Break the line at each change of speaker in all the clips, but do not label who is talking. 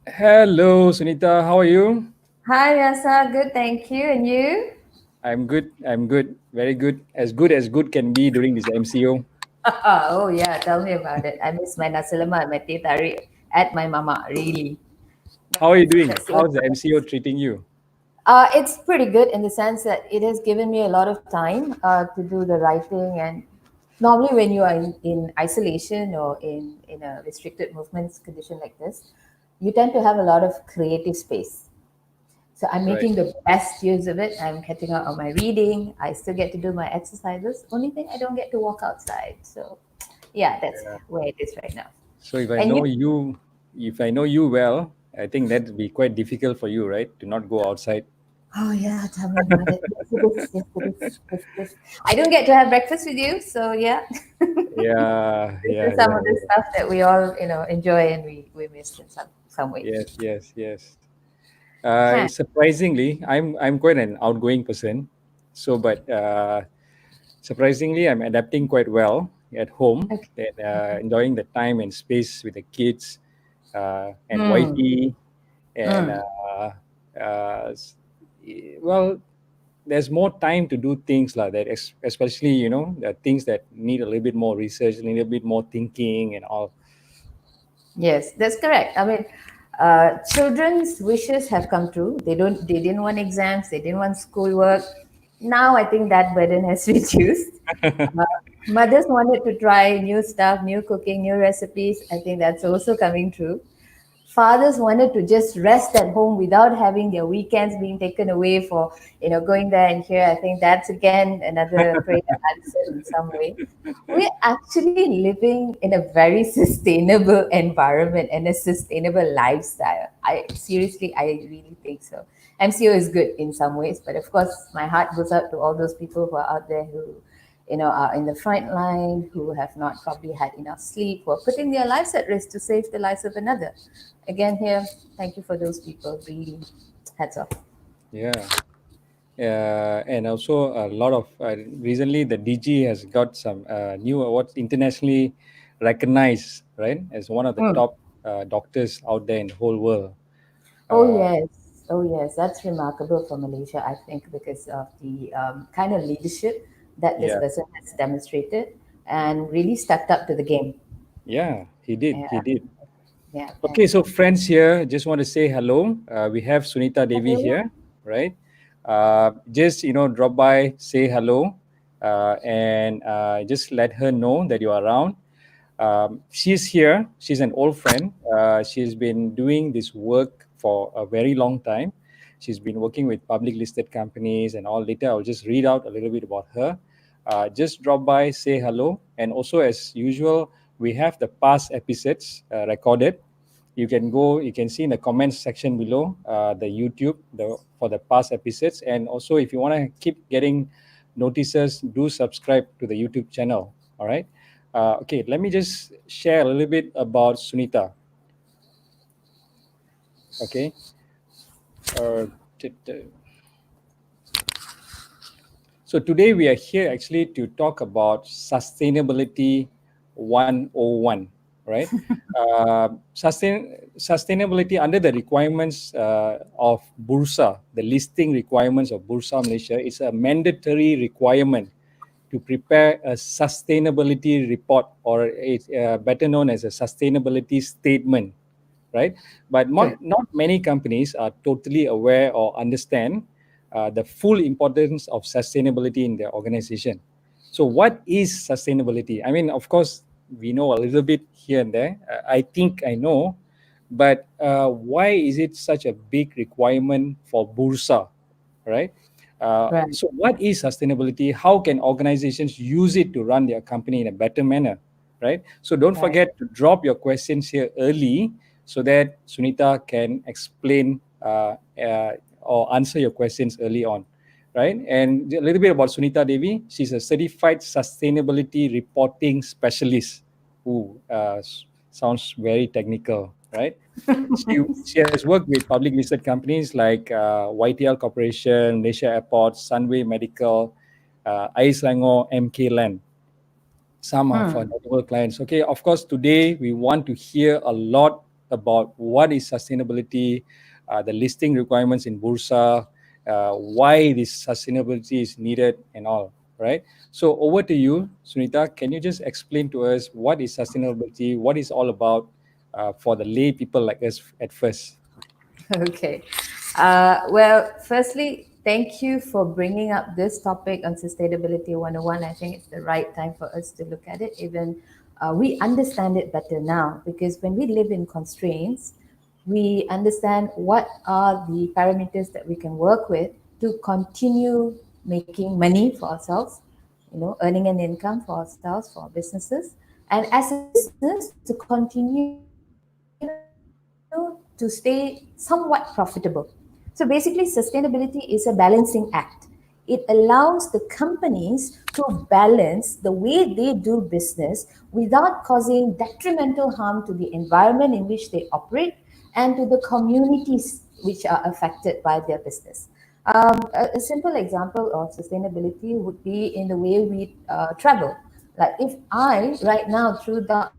Hello, Sunita. How are you?
Hi, Yasa. Good, thank you. And you?
I'm good. I'm good. Very good as good can be during this MCO.
Oh, yeah. Tell me about it. I miss my nasi lemak and my teh tarik at my mama, really.
How are you doing?
That's the
How's
only
the MCO
place.
treating you?
It's pretty good in the sense that it has given me a lot of time to do the writing. And normally, when you are in isolation or in a restricted movements condition like this, you tend to have a lot of creative space. So I'm
Right.
making the best use of it. I'm catching up on my reading. I still get to do my exercises. Only thing I don't get to walk outside. So yeah, that's
Yeah.
where it is right now.
So
And you?
if I know you well, I think that'd be quite difficult for you, right? To not go outside.
Oh yeah, tell me about it. Yes, it is. Yes, it is. Yes, it is. I don't get to have breakfast with you, so yeah.
Yeah,
This
yeah,
is some
yeah,
of the
yeah.
stuff that we all enjoy and we miss in some way.
Yes, yes, yes.
Huh.
Surprisingly, I'm quite an outgoing person. So, but surprisingly, I'm adapting quite well at home
Okay.
and enjoying the time and space with the kids and
Hmm.
wifey. And
Hmm.
uh, s- well, there's more time to do things like that, especially the things that need a little bit more research, a little bit more thinking, and all.
Yes, that's correct. I mean, children's wishes have come true. They didn't want exams. They didn't want schoolwork. Now I think that burden has reduced. Uh, Mothers wanted to try new stuff, new cooking, new recipes. I think that's also coming true. Fathers wanted to just rest at home without having their weekends being taken away for going there and here. I think that's again another prayer answered in some way. We're actually living in a very sustainable environment and a sustainable lifestyle. I really think so. MCO is good in some ways, but of course my heart goes out to all those people who are out there who are in the front line, who have not probably had enough sleep, who are putting their lives at risk to save the lives of another. Again, here, thank you for those people. Really, hats off.
Yeah. And also a lot of recently the DG has got some new awards internationally recognized, right, as one of the
Hmm.
top doctors out there in the whole world.
Oh
Uh,
yes, oh yes, that's remarkable for Malaysia, I think, because of the kind of leadership that this
yeah,
person has demonstrated and really stepped up to the game.
yeah, he did, he
Yeah,
did.
yeah, yeah.
Okay, so friends here, just want to say hello. We have Sunita Devi
Hello.
here, right? Just drop by, say hello, and just let her know that you're around. She's here. She's an old friend. She's been doing this work for a very long time. She's been working with public listed companies and all. Later, I'll just read out a little bit about her. Just drop by, say hello, and also as usual, we have the past episodes recorded. You can see in the comments section below the YouTube for the past episodes, and also if you want to keep getting notices, do subscribe to the YouTube channel. All right. Okay, let me just share a little bit about Sunita. Okay. Uh, t- t- so today we are here actually to talk about sustainability 101, right? Sustainability under the requirements of Bursa, the listing requirements of Bursa Malaysia, is a mandatory requirement to prepare a sustainability report, or it's better known as a sustainability statement, right? But
Correct.
not many companies are totally aware or understand the full importance of sustainability in their organization. So, what is sustainability? I mean, of course, we know a little bit here and there. I think I know, but why is it such a big requirement for Bursa, right?
Right.
So, what is sustainability? How can organizations use it to run their company in a better manner, right? So, don't
Right.
forget to drop your questions here early so that Sunita can explain or answer your questions early on, right? And a little bit about Sunita Devi. She's a certified sustainability reporting specialist. Ooh, sounds very technical, right? She has worked with public listed companies like YTL Corporation, Malaysia Airports, Sunway Medical, Ais Langor, MK Land. Some of our
Hmm.
notable clients. Okay, of course, today we want to hear a lot about what is sustainability, the listing requirements in Bursa, why this sustainability is needed and all, right? So over to you, Sunita. Can you just explain to us what is sustainability, what is all about for the lay people like us at first?
Okay. Well, firstly, thank you for bringing up this topic on Sustainability 101. I think it's the right time for us to look at it. Even we understand it better now because when we live in constraints, we understand what are the parameters that we can work with to continue making money for ourselves, earning an income for ourselves, for our businesses, and as a business to continue to stay somewhat profitable. So basically, sustainability is a balancing act. It allows the companies to balance the way they do business without causing detrimental harm to the environment in which they operate and to the communities which are affected by their business. A simple example of sustainability would be in the way we travel. Like if I right now throughout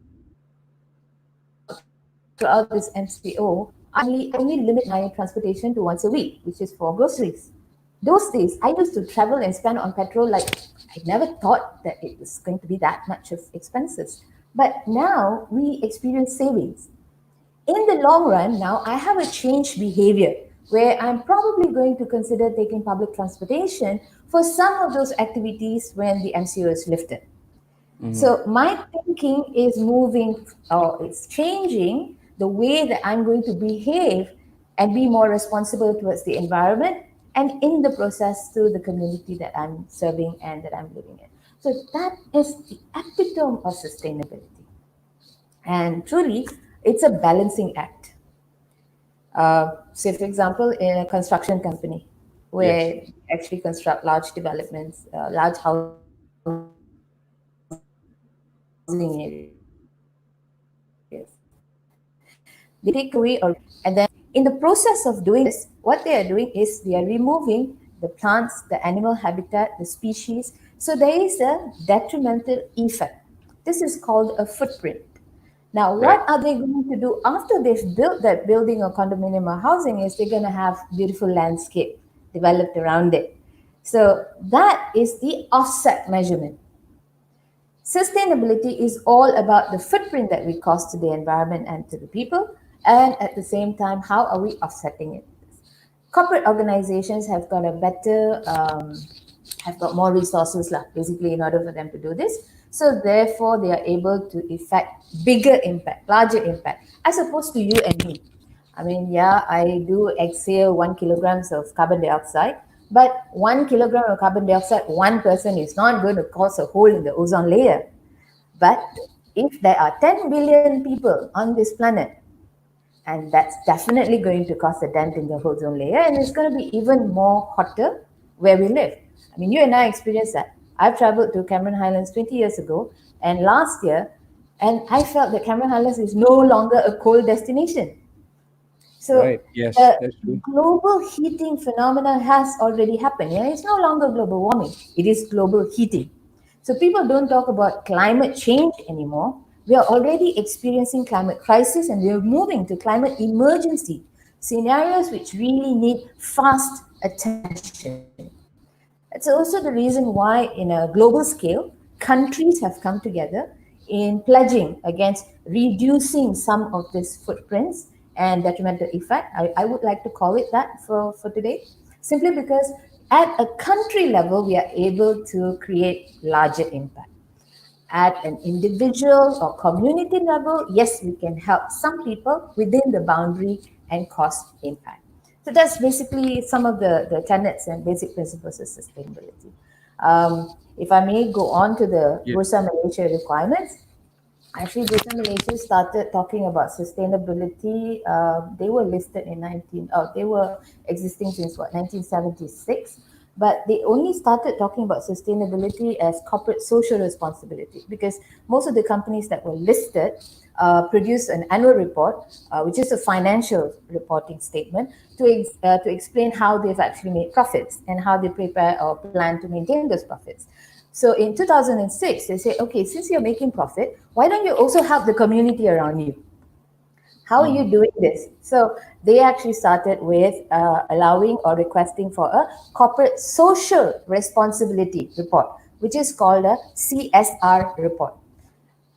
this MCO, I only limit my transportation to once a week, which is for groceries. Those days I used to travel and spend on petrol like I never thought that it was going to be that much of expenses. But now we experience savings. In the long run, now I have a changed behavior where I'm probably going to consider taking public transportation for some of those activities when the MCO is lifted. So my thinking is moving, or it's changing the way that I'm going to behave and be more responsible towards the environment and in the process to the community that I'm serving and that I'm living in. So that is the epitome of sustainability. And truly, it's a balancing act. Say, for example, in a construction company
Yes.
where you actually construct large developments, large housing areas, they take away or and then in the process of doing this, what they are doing is they are removing the plants, the animal habitat, the species. So there is a detrimental effect. This is called a footprint. Now,
Right.
what are they going to do after they've built that building or condominium or housing is they're going to have beautiful landscape developed around it. So that is the offset measurement. Sustainability is all about the footprint that we cause to the environment and to the people, and at the same time, how are we offsetting it? Corporate organizations have got a better, have got more resources, lah, basically, in order for them to do this. So therefore, they are able to effect bigger impact, larger impact, as opposed to you and me. I mean, yeah, I do exhale 1 kilograms of carbon dioxide, but 1 kilogram of carbon dioxide, one person is not going to cause a hole in the ozone layer. But if there are 10 billion people on this planet, and that's definitely going to cause a dent in the ozone layer, and it's going to be even more hotter where we live. I mean, you and I experienced that. I've traveled to Cameron Highlands 20 years ago and last year, and I felt that Cameron Highlands is no longer a cold destination. So
Right. Yes,
the
that's true.
global heating phenomena has already happened. Yeah? It's no longer global warming, it is global heating. So people don't talk about climate change anymore. We are already experiencing climate crisis and we are moving to climate emergency, scenarios which really need fast attention. That's also the reason why, in a global scale, countries have come together in pledging against reducing some of these footprints and detrimental effect. I would like to call it that for today, simply because at a country level, we are able to create larger impact. At an individual or community level, yes, we can help some people within the boundary and cause impact. So that's basically some of the tenets and basic principles of sustainability. If I may go on to the
Yes.
Bursa Malaysia requirements, actually, Bursa Malaysia started talking about sustainability. They were listed in they were existing since what, 1976. But they only started talking about sustainability as corporate social responsibility because most of the companies that were listed produce an annual report, which is a financial reporting statement, to explain how they've actually made profits and how they prepare or plan to maintain those profits. So in 2006, they say, okay, since you're making profit, why don't you also help the community around you? How are you doing this? So they actually started with allowing or requesting for a corporate social responsibility report, which is called a CSR report.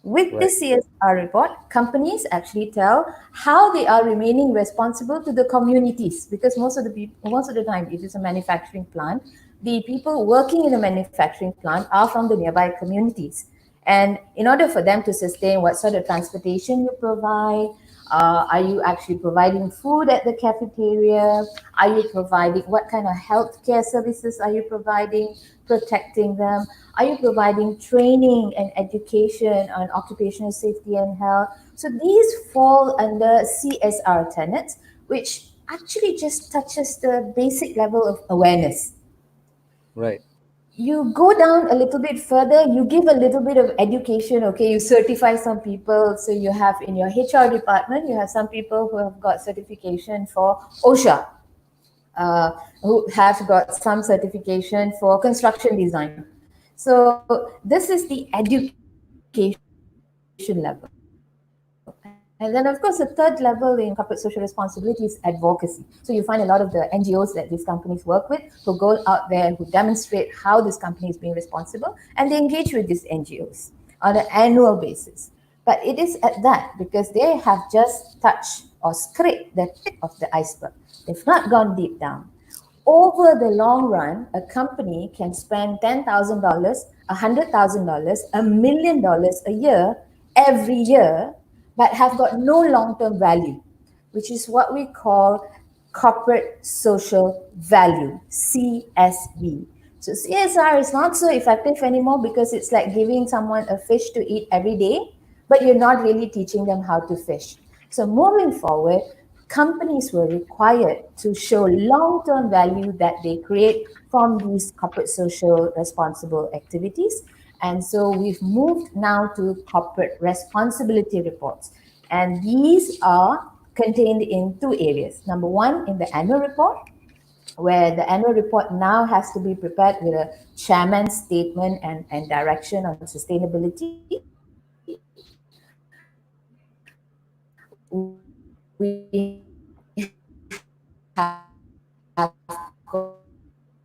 With the
Right.
CSR report, companies actually tell how they are remaining responsible to the communities, because most of the time, if it's a manufacturing plant, the people working in the manufacturing plant are from the nearby communities. And in order for them to sustain, what sort of transportation you provide, are you actually providing food at the cafeteria? Are you providing what kind of healthcare services are you providing, protecting them? Are you providing training and education on occupational safety and health? So these fall under CSR tenets, which actually just touches the basic level of awareness.
Right.
You go down a little bit further, you give a little bit of education. Okay, you certify some people. So you have in your HR department, you have some people who have got certification for OSHA, who have got some certification for construction design. So this is the education level. And then, of course, the third level in corporate social responsibility is advocacy. So you find a lot of the NGOs that these companies work with who go out there, who demonstrate how this company is being responsible, and they engage with these NGOs on an annual basis. But it is at that because they have just touched or scraped the tip of the iceberg. They've not gone deep down. Over the long run, a company can spend $10,000, $100,000, $1 million a year, every year, but have got no long term value, which is what we call corporate social value, CSV. So CSR is not so effective anymore because it's like giving someone a fish to eat every day, but you're not really teaching them how to fish. So moving forward, companies were required to show long-term value that they create from these corporate social responsible activities. And so we've moved now to corporate responsibility reports. And these are contained in two areas. Number one, in the annual report, where the annual report now has to be prepared with a chairman's statement and direction on sustainability. We have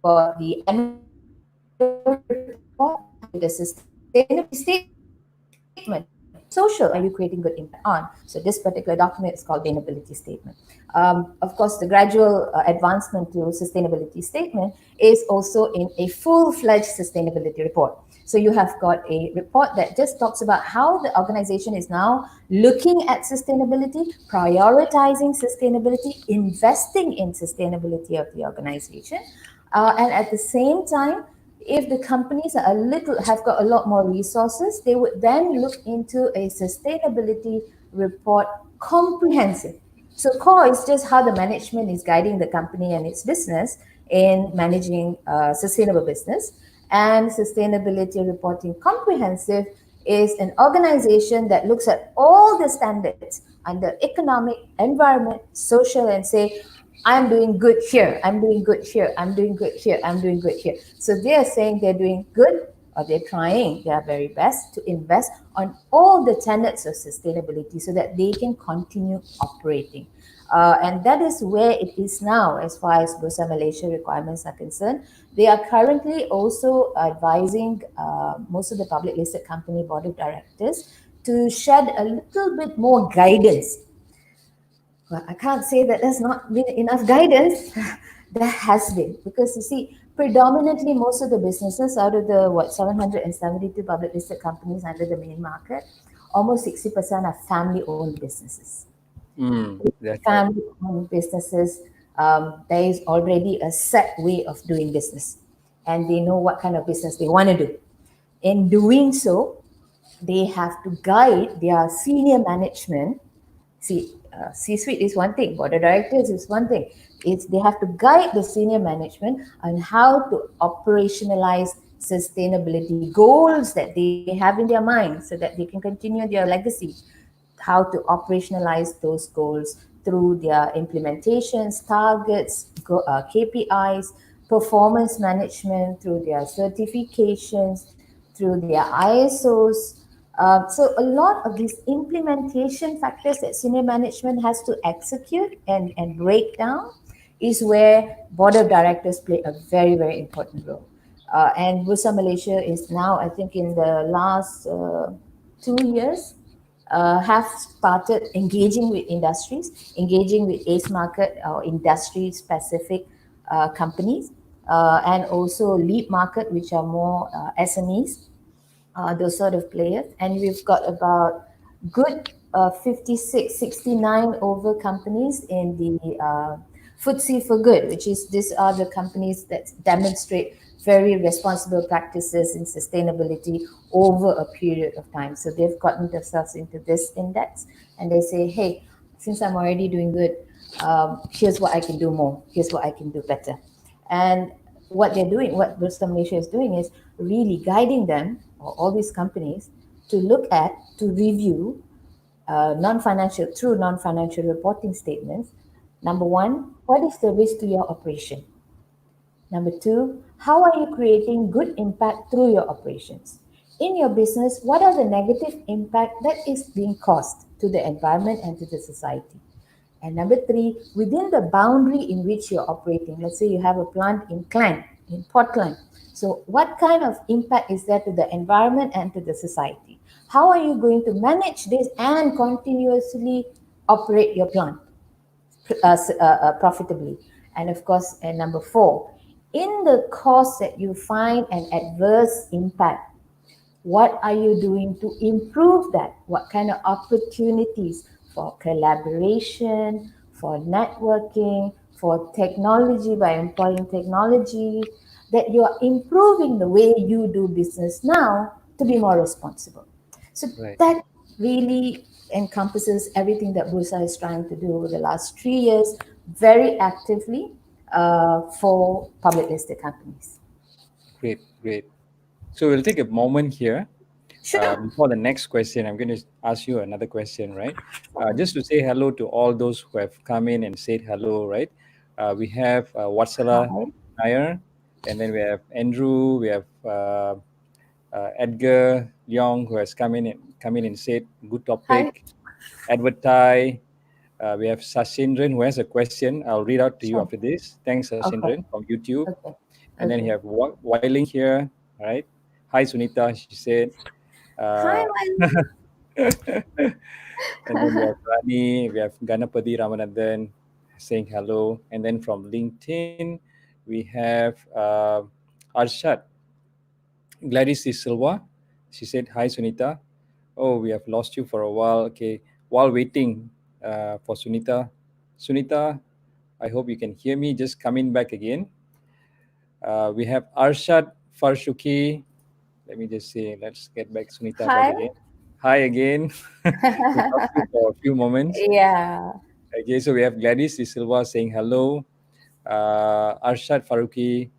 got the annual report with the sustainability statement. Social are you creating good impact on? So this particular document is called sustainability statement. Of course, the gradual advancement to sustainability statement is also in a full-fledged sustainability report. So you have got a report that just talks about how the organization is now looking at sustainability, prioritizing sustainability, investing in sustainability of the organization, and at the same time, if the companies are a little have got a lot more resources, they would then look into a sustainability report comprehensive. So core is just how the management is guiding the company and its business in managing sustainable business. And sustainability reporting comprehensive is an organization that looks at all the standards under economic, environment, social, and say, I'm doing good here, I'm doing good here, I'm doing good here, I'm doing good here. So they are saying they're doing good, or they're trying their very best to invest on all the tenets of sustainability so that they can continue operating. And that is where it is now as far as Bursa Malaysia requirements are concerned. They are currently also advising most of the public listed company board of directors to shed a little bit more guidance. Well, I can't say that there's not been enough guidance. There has been, because you see, predominantly most of the businesses out of the 772 public listed companies under the main market, almost 60% are family-owned businesses.
That's right.
Family-owned businesses, there is already a set way of doing business, and they know what kind of business they want to do. In doing so, they have to guide their senior management. See, C-suite is one thing, board of directors is one thing. It's they have to guide the senior management on how to operationalize sustainability goals that they have in their mind so that they can continue their legacy. How to operationalize those goals through their implementations, targets, KPIs, performance management, through their certifications, through their ISOs, So a lot of these implementation factors that senior management has to execute and break down is where board of directors play a very, very important role. And Bursa Malaysia is now, I think, in the last 2 years, have started engaging with industries, engaging with ACE market or industry specific companies, and also lead market, which are more SMEs, those sort of players. And we've got about good 56, 69 over companies in the FTSE for Good, which is these are the companies that demonstrate very responsible practices in sustainability over a period of time. So they've gotten themselves into this index and they say, hey, since I'm already doing good, here's what I can do more, here's what I can do better. And what they're doing, what Bursa Malaysia is doing, is really guiding them, or all these companies, to look at, to review non-financial, through non-financial reporting statements. Number one, what is the risk to your operation? Number two, how are you creating good impact through your operations? In your business, what are the negative impact that is being caused to the environment and to the society? And number three, within the boundary in which you're operating, let's say you have a plant in Klang, in Port Klang. So what kind of impact is there to the environment and to the society? How are you going to manage this and continuously operate your plant profitably? And of course, and number four, in the course that you find an adverse impact, what are you doing to improve that? What kind of opportunities for collaboration, for networking, for technology, by employing technology, that you are improving the way you do business now to be more responsible? So
Right.
that really encompasses everything that Bursa is trying to do over the last 3 years, very actively, for public listed companies.
Great, great. So we'll take a moment here.
Sure.
Before the next question, I'm going to ask you another question, right? Just to say hello to all those who have come in and said hello, right? We have Watsala
Hi.
Nair, and then we have Andrew, we have Edgar Leong, who has come in and said good
Hi.
topic. Edward Tai, we have Sashindran, who has a question. I'll read out to you
Sure.
after this. Thanks,
Okay.
Sashindran, from YouTube.
Okay.
And then
Okay.
you have Wiling here, right? Hi, Sunita, she said.
Hi,
Uh,
Miley.
and then we have Rani, we have Ganapati Ramanathan saying hello. And then from LinkedIn, we have Arshad, Gladys De Silva. She said, hi, Sunita. Oh, we have lost you for a while. Okay. While waiting for Sunita. Sunita, I hope you can hear me. Just coming back again. We have Arshad Farshuki. Let me just say, let's get back Sunita back
Hi.
again. Hi again. We lost you for a few moments.
Yeah.
Okay, so we have Gladys De Silva saying hello. Arshad Faruqi,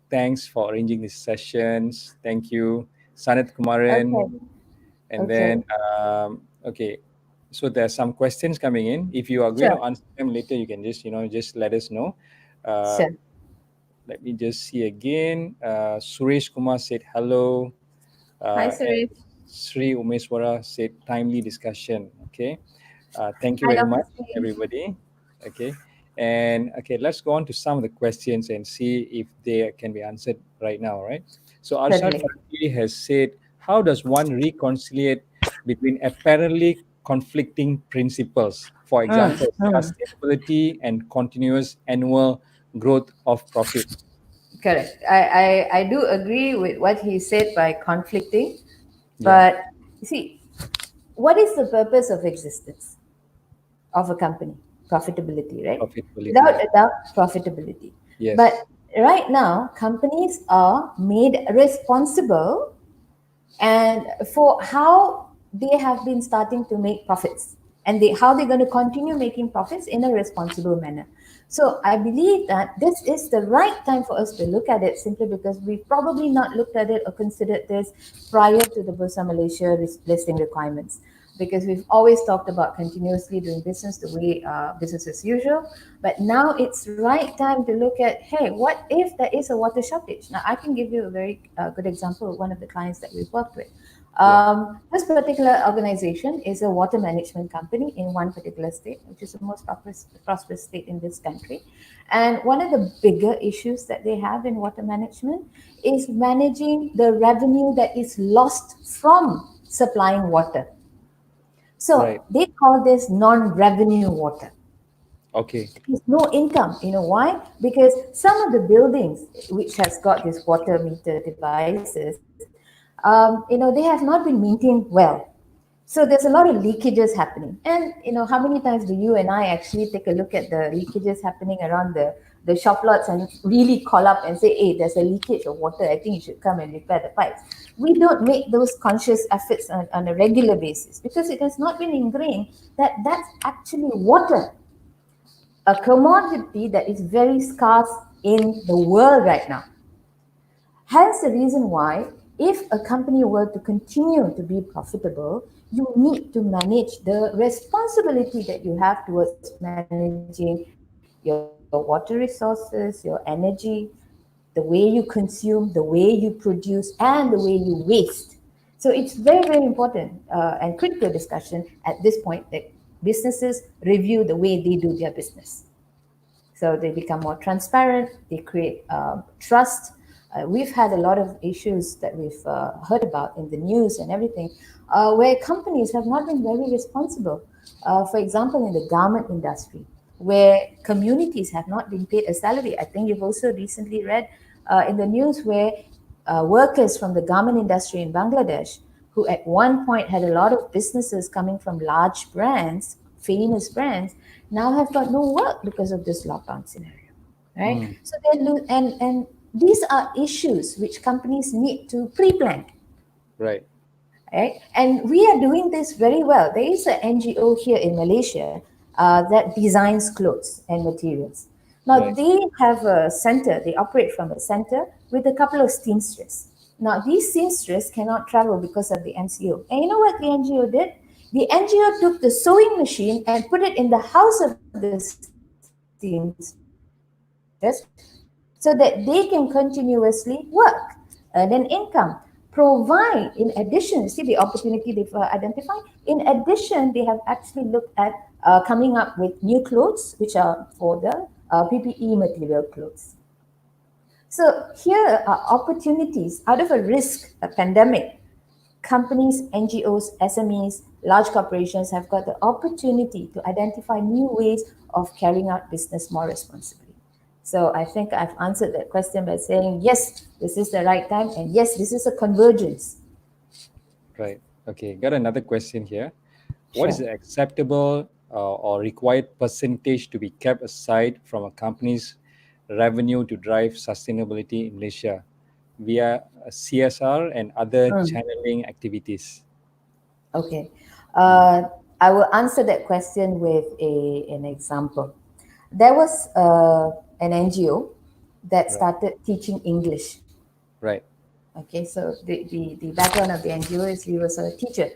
thanks for arranging these sessions. Thank you. Sanat Kumaran.
Okay.
And
Okay.
then, okay, so there's some questions coming in. If you are going to
Sure.
answer them later, you can just, just let us know. Uh,
Sure.
Let me just see again. Suresh Kumar said hello.
Hi,
And
Suresh.
Sri Umeswara said timely discussion. Okay. Thank you
Hi,
very
Dr.
much,
Steve.
everybody. Okay. And okay, let's go on to some of the questions and see if they can be answered right now, right? So Arshad
Certainly.
Farki has said, how does one reconcile between apparently conflicting principles? For
Mm,
example,
mm.
sustainability and continuous annual growth of profit.
Correct. I do agree with what he said by conflicting,
Yeah,
but you see, what is the purpose of existence of a company? Profitability, right?
profitability.
Without
Yeah.
a doubt, profitability. But
Yes.
right now, companies are made responsible and for how they have been starting to make profits, and how they're going to continue making profits in a responsible manner. So I believe that this is the right time for us to look at it, simply because we've probably not looked at it or considered this prior to the Bursa Malaysia listing requirements, because we've always talked about continuously doing business the way business as usual. But now it's right time to look at, hey, what if there is a water shortage? Now I can give you a very good example of one of the clients that we've worked with.
Yeah.
This particular organization is a water management company in one particular state, which is the most prosperous state in this country. And one of the bigger issues that they have in water management is managing the revenue that is lost from supplying water.
Right.
So they call this non-revenue water.
Okay.
There's no income. You know why? Because some of the buildings which has got these water meter devices, they have not been maintained well. So there's a lot of leakages happening. And how many times do you and I actually take a look at the leakages happening around the shop lots and really call up and say, hey, there's a leakage of water. I think you should come and repair the pipes. We don't make those conscious efforts on a regular basis because it has not been ingrained that that's actually water, a commodity that is very scarce in the world right now. Hence, the reason why, if a company were to continue to be profitable, you need to manage the responsibility that you have towards managing your water resources, your energy, the way you consume, the way you produce, and the way you waste. So it's very, very important and critical discussion at this point that businesses review the way they do their business. So they become more transparent, they create trust. We've had a lot of issues that we've heard about in the news and everything, where companies have not been very responsible. For example, in the garment industry, where communities have not been paid a salary. I think you've also recently read in the news where workers from the garment industry in Bangladesh, who at one point had a lot of businesses coming from large brands, famous brands, now have got no work because of this lockdown scenario, right?
Mm.
So they lose, and these are issues which companies need to pre-plan,
Right.
right? And we are doing this very well. There is an NGO here in Malaysia that designs clothes and materials. Now
Right.
they have a center. They operate from a center with a couple of seamstresses. Now these seamstresses cannot travel because of the NCO. And you know what the NGO did? The NGO took the sewing machine and put it in the house of the seamstress so that they can continuously work, earn an income, provide, in addition, see the opportunity they've identified. In addition, they have actually looked at coming up with new clothes, which are for the PPE material clothes. So here are opportunities out of a risk, a pandemic. Companies, NGOs, SMEs, large corporations have got the opportunity to identify new ways of carrying out business more responsibly. So I think I've answered that question by saying, yes, this is the right time, and yes, this is a convergence.
Right. Okay. Got another question here.
Sure.
What is the acceptable or required percentage to be kept aside from a company's revenue to drive sustainability in Malaysia via CSR and other
Mm,
channeling activities?
okay.
Mm.
I will answer that question with an example. There was an NGO that
Right.
started teaching English.
Right.
Okay, so the background of the NGO is he was a teacher,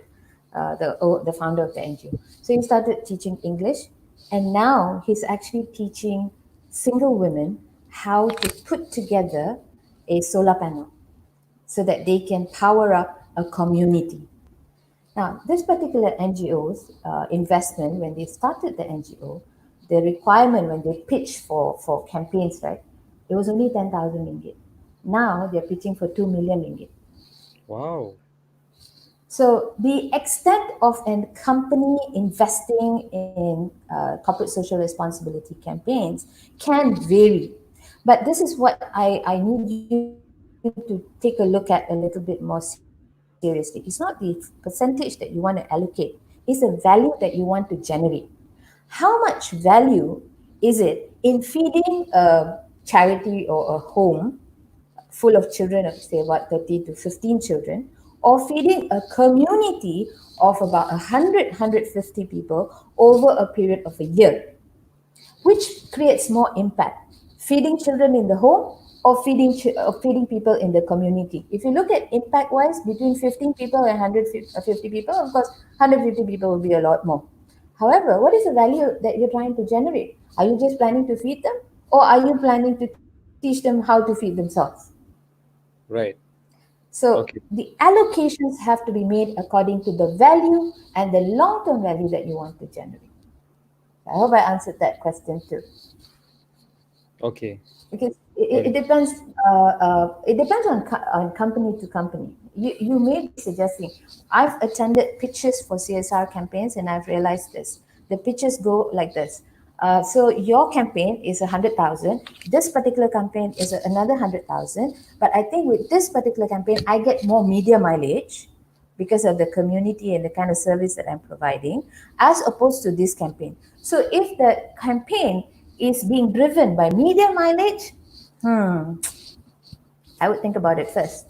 the founder of the NGO. So he started teaching English, and now he's actually teaching single women how to put together a solar panel so that they can power up a community. Now, this particular NGO's investment, when they started the NGO, the requirement when they pitched for campaigns, right, it was only 10,000 ringgit. Now they're pitching for 2 million ringgit.
Wow.
So the extent of a company investing in corporate social responsibility campaigns can vary. But this is what I need you to take a look at a little bit more seriously. It's not the percentage that you want to allocate, it's the value that you want to generate. How much value is it in feeding a charity or a home full of children, of say about 30 to 15 children, or feeding a community of about 150 people over a period of a year? Which creates more impact? Feeding children in the home or feeding people in the community? If you look at impact wise, between 15 people and 150 people, of course, 150 people will be a lot more. However, what is the value that you're trying to generate? Are you just planning to feed them, or are you planning to teach them how to feed themselves?
Right.
So
Okay.
the allocations have to be made according to the value and the long-term value that you want to generate. I hope I answered that question too.
Okay.
Because
Got
it
it.
depends. It depends on company to company. You may be suggesting. I've attended pitches for CSR campaigns, and I've realized this. The pitches go like this. So your campaign is 100,000. This particular campaign is another 100,000. But I think with this particular campaign, I get more media mileage because of the community and the kind of service that I'm providing, as opposed to this campaign. So if the campaign is being driven by media mileage, I would think about it first.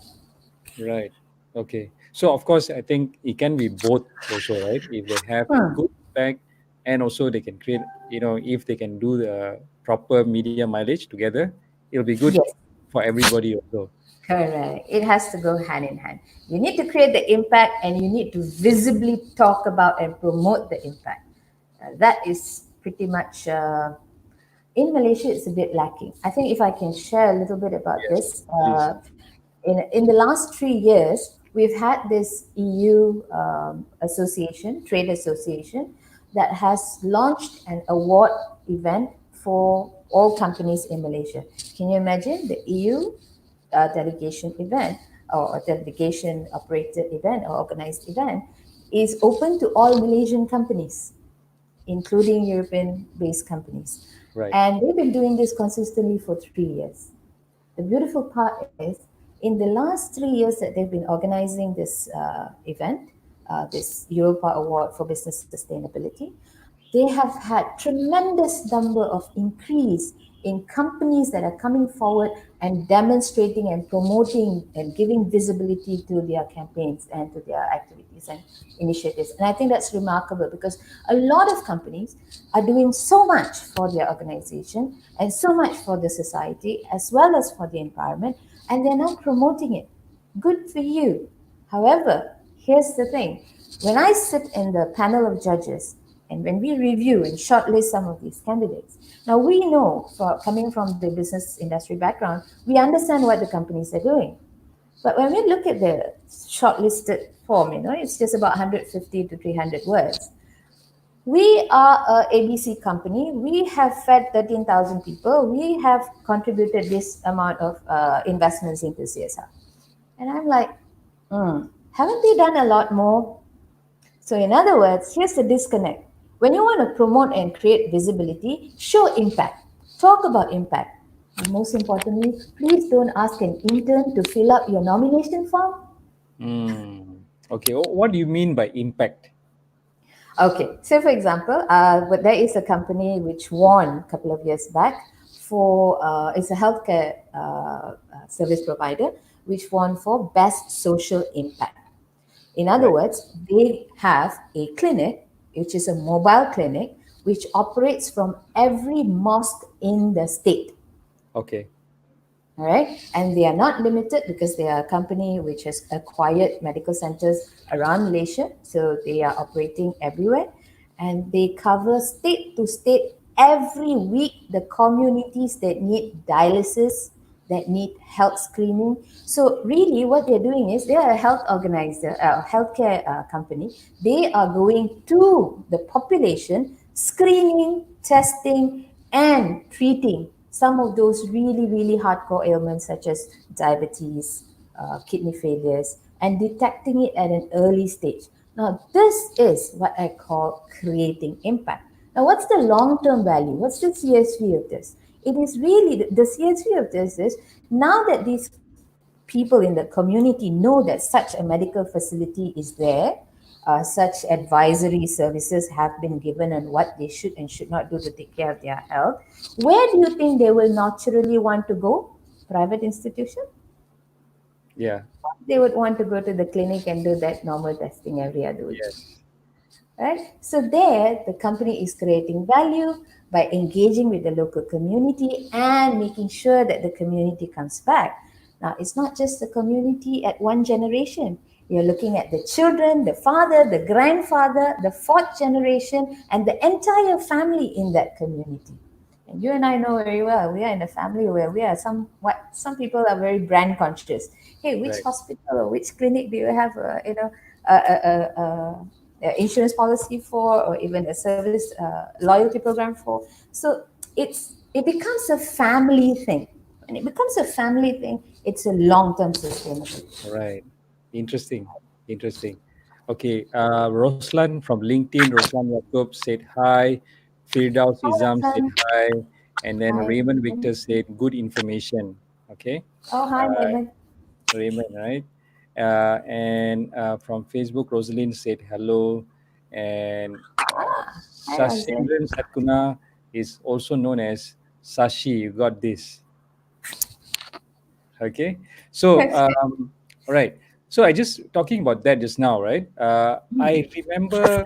Right. Okay. So of course, I think it can be both also, right? If they have a
Hmm.
good impact and also they can create, if they can do the proper media mileage together, it'll be good
Yes,
for everybody also.
correct. It has to go hand in hand. You need to create the impact and you need to visibly talk about and promote the impact. That is pretty much in Malaysia, it's a bit lacking. I think if I can share a little bit about
Yes,
this,
please.
in the last 3 years, we've had this EU association, trade association, that has launched an award event for all companies in Malaysia. Can you imagine the EU delegation event or a delegation operated event or organized event is open to all Malaysian companies, including European based companies.
Right.
And they've been doing this consistently for 3 years. The beautiful part is, in the last 3 years that they've been organizing this event, this Europa Award for Business Sustainability, they have had tremendous number of increase in companies that are coming forward and demonstrating and promoting and giving visibility to their campaigns and to their activities and initiatives. And I think that's remarkable because a lot of companies are doing so much for their organization and so much for the society as well as for the environment, and they're not promoting it. Good for you. However, here's the thing, when I sit in the panel of judges and when we review and shortlist some of these candidates, now we know, for coming from the business industry background, we understand what the companies are doing. But when we look at the shortlisted form, it's just about 150 to 300 words. We are a ABC company. We have fed 13,000 people. We have contributed this amount of investments into CSR. And I'm like, haven't they done a lot more? So, in other words, here's the disconnect. When you want to promote and create visibility, show impact. Talk about impact. And most importantly, please don't ask an intern to fill up your nomination form.
Okay. What do you mean by impact?
Okay, so for example, but there is a company which won a couple of years back for, it's a healthcare service provider, which won for best social impact. In other
Right.
words, they have a clinic, which is a mobile clinic, which operates from every mosque in the state.
Okay.
All right. And they are not limited because they are a company which has acquired medical centers around Malaysia. So they are operating everywhere and they cover state to state every week the communities that need dialysis, that need health screening. So really what they're doing is they are a health organizer, a healthcare company. They are going to the population, screening, testing, and treating some of those really, really hardcore ailments such as diabetes, kidney failures, and detecting it at an early stage. Now, this is what I call creating impact. Now, what's the long term value? What's the CSV of this? It is really the CSV of this is now that these people in the community know that such a medical facility is there, such advisory services have been given on what they should and should not do to take care of their health, where do you think they will naturally want to go? Private institution?
Yeah.
They would want to go to the clinic and do that normal testing every other week.
Yes.
Right? So there, the company is creating value by engaging with the local community and making sure that the community comes back. Now, it's not just the community at one generation. You're looking at the children, the father, the grandfather, the fourth generation, and the entire family in that community. And you and I know very well, we are in a family where we are some people are very brand conscious. Hey, which
Right.
hospital or which clinic do you have, a insurance policy for, or even a service loyalty program for? So it becomes a family thing. When it becomes a family thing, it's a long-term sustainable.
Right. Interesting. Interesting. Okay. Roslan from LinkedIn, Roslan Yaakob said hi. Firdaus
Hi,
Izam said
Roshan.
hi. And then
Hi.
Raymond Victor said good information. Okay.
Oh, hi,
Uh,
Raymond.
Raymond, right? And from Facebook, Rosalind said hello. And
Hi, Rosalind.
Sashindran Satkuna is also known as Sashi. You got this. Okay. So,
Okay.
all right. So I just talking about that just now, right? I remember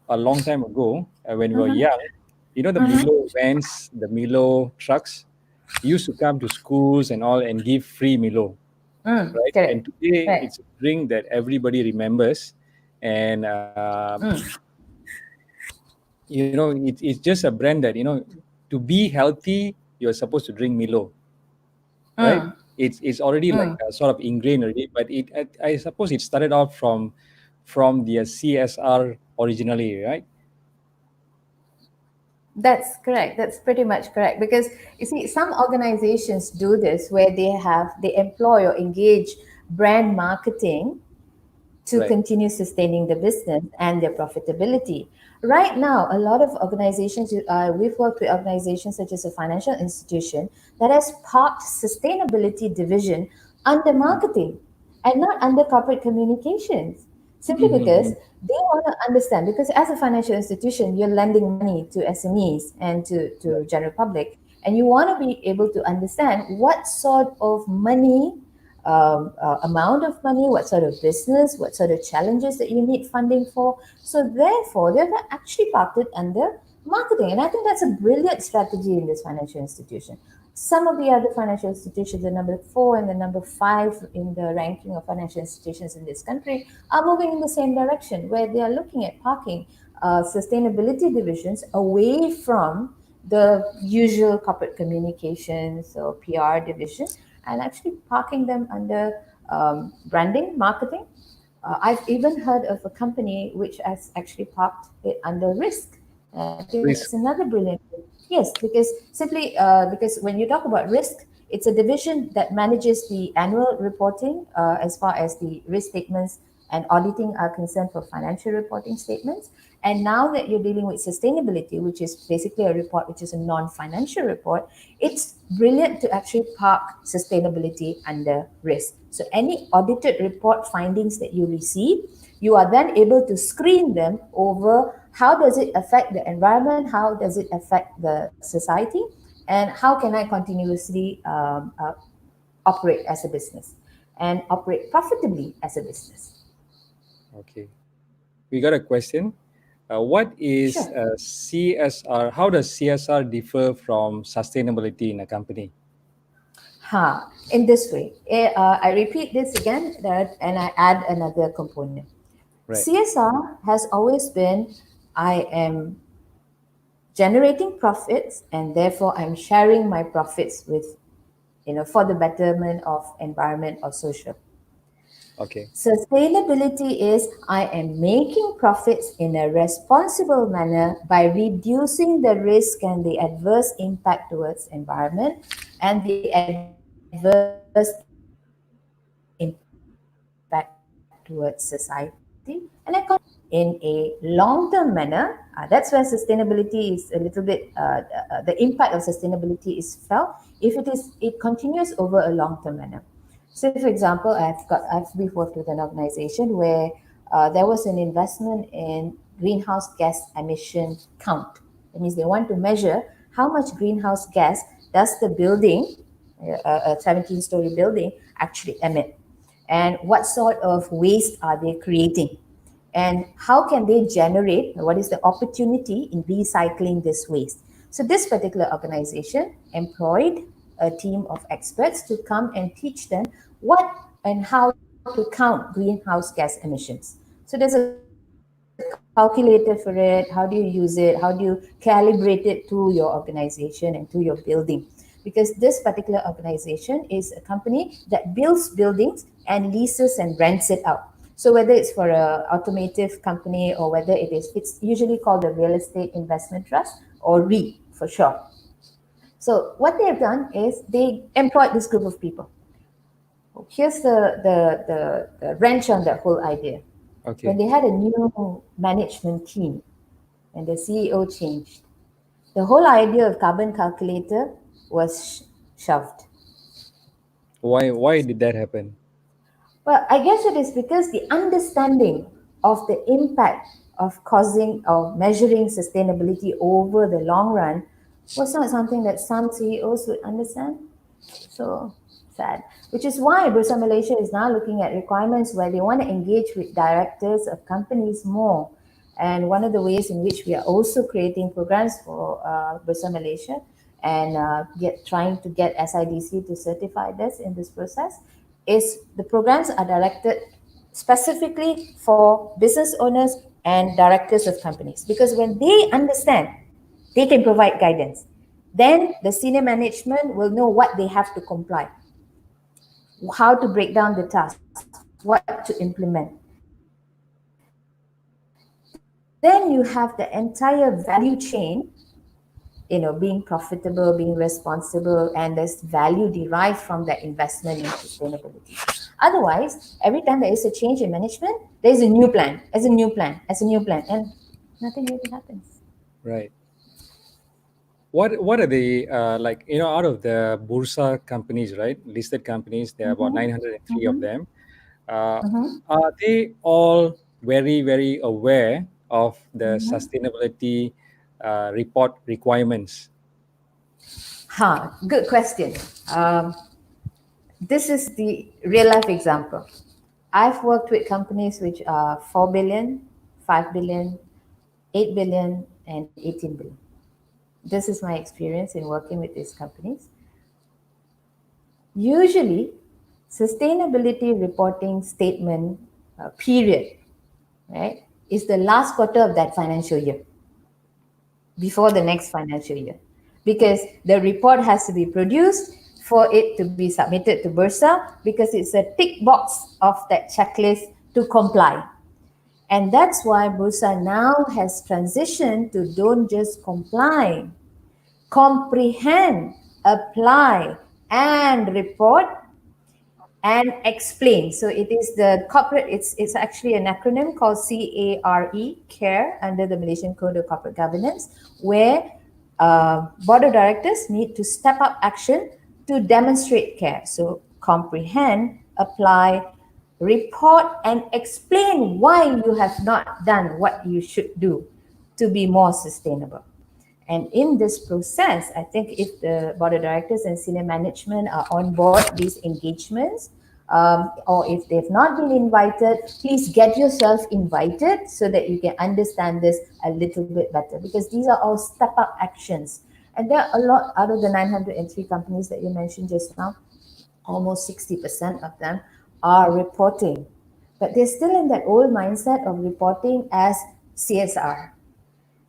a long time ago when we were
Mm-hmm.
young, the
Mm-hmm.
Milo vans, the Milo trucks used to come to schools and all and give free Milo, right? And
Correct.
today
Right.
it's a drink that everybody remembers. And,
Mm.
it's just a brand that, to be healthy, you're supposed to drink Milo, right?
Mm.
It's already like
Mm.
sort of ingrained already, but I suppose it started off from the CSR originally, right?
That's correct. That's pretty much correct. Because you see, some organizations do this where they employ or engage brand marketing to
Right.
continue sustaining the business and their profitability. Right now, a lot of organizations, we've worked with organizations such as a financial institution that has parked sustainability division under marketing and not under corporate communications. Simply because
Mm-hmm.
they want to understand, because as a financial institution, you're lending money to SMEs and to
Right.
general public, and you want to be able to understand what sort of money, amount of money, what sort of business, what sort of challenges that you need funding for. So therefore, they've actually parked it under marketing. And I think that's a brilliant strategy in this financial institution. Some of the other financial institutions, the number four and the number five in the ranking of financial institutions in this country, are moving in the same direction, where they are looking at parking sustainability divisions away from the usual corporate communications or PR division, and actually parking them under branding, marketing. I've even heard of a company which has actually parked it under risk. And I think that's
Risk.
another brilliant thing. Yes, because simply because when you talk about risk, it's a division that manages the annual reporting as far as the risk statements and auditing are concerned for financial reporting statements. And now that you're dealing with sustainability, which is basically a report which is a non-financial report, it's brilliant to actually park sustainability under risk. So any audited report findings that you receive, you are then able to screen them over how does it affect the environment, how does it affect the society, and how can I continuously operate as a business and operate profitably as a business.
Okay. We got a question. What is
Sure.
CSR? How does CSR differ from sustainability in a company?
In this way, I repeat this again that, and I add another component.
Right.
CSR has always been, I am generating profits and therefore I'm sharing my profits with, for the betterment of environment or social.
Okay.
Sustainability is I am making profits in a responsible manner by reducing the risk and the adverse impact towards environment and the adverse impact towards society, and I continue to do this in a long-term manner. That's where sustainability is a little bit. The impact of sustainability is felt if it continues over a long-term manner. So, for example, we've worked with an organization where there was an investment in greenhouse gas emission count. That means they want to measure how much greenhouse gas does the building, a 17-story building, actually emit, and what sort of waste are they creating, and how can they generate, what is the opportunity in recycling this waste. So this particular organization employed a team of experts to come and teach them what and how to count greenhouse gas emissions. So there's a couple of ways calculator for it? How do you use it? How do you calibrate it to your organization and to your building? Because this particular organization is a company that builds buildings and leases and rents it out. So whether it's for a automotive company or whether it's usually called a real estate investment trust or REIT for short. So what they've done is they employed this group of people. Here's the wrench on that whole idea. When
Okay.
they had a new management team and the CEO changed, the whole idea of carbon calculator was shoved.
Why did that happen?
Well, I guess it is because the understanding of the impact of causing or measuring sustainability over the long run was not something that some CEOs would understand. So sad. Which is why Bursa Malaysia is now looking at requirements where they want to engage with directors of companies more. And one of the ways in which we are also creating programs for Bursa Malaysia and trying to get SIDC to certify this in this process is the programs are directed specifically for business owners and directors of companies, because when they understand, they can provide guidance. Then the senior management will know what they have to comply, how to break down the tasks, what to implement. Then you have the entire value chain, being profitable, being responsible, and there's value derived from that investment in sustainability. Otherwise, every time there is a change in management, there's a new plan, there's a new plan, there's a new plan, and nothing really happens.
Right. What are the like, out of the Bursa companies, right? Listed companies, there are about
Mm-hmm.
903 of
Mm-hmm.
them. Uh,
Mm-hmm.
are they all very, very aware of the
Mm-hmm.
sustainability report requirements?
Good question. Um, this is the real life example. I've worked with companies which are 4 billion, 5 billion, 8 billion, and 18 billion. This is my experience in working with these companies. Usually, sustainability reporting statement period, right, is the last quarter of that financial year before the next financial year, because the report has to be produced for it to be submitted to Bursa, because it's a tick box of that checklist to comply. And that's why Bursa now has transitioned to don't just comply, comprehend, apply, and report and explain. So it is the corporate, it's actually an acronym called CARE under the Malaysian Code of Corporate Governance, where board of directors need to step up action to demonstrate care. So comprehend, apply, report, and explain why you have not done what you should do to be more sustainable. And in this process, I think if the board of directors and senior management are on board these engagements, or if they've not been invited, please get yourself invited so that you can understand this a little bit better, because these are all step up actions. And there are a lot out of the 903 companies that you mentioned just now, almost 60% of them are reporting, but they're still in that old mindset of reporting as CSR.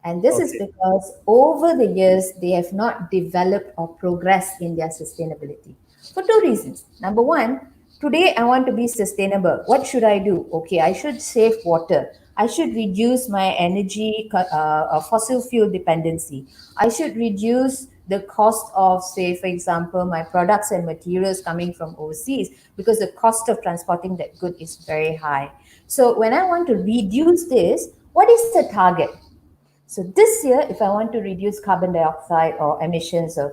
And this is
Okay.
because over the years, they have not developed or progressed in their sustainability for two reasons. Number one, today I want to be sustainable. What should I do? Okay, I should save water. I should reduce my energy, fossil fuel dependency. I should reduce the cost of, say, for example, my products and materials coming from overseas, because the cost of transporting that good is very high. So when I want to reduce this, what is the target? So this year, if I want to reduce carbon dioxide or emissions of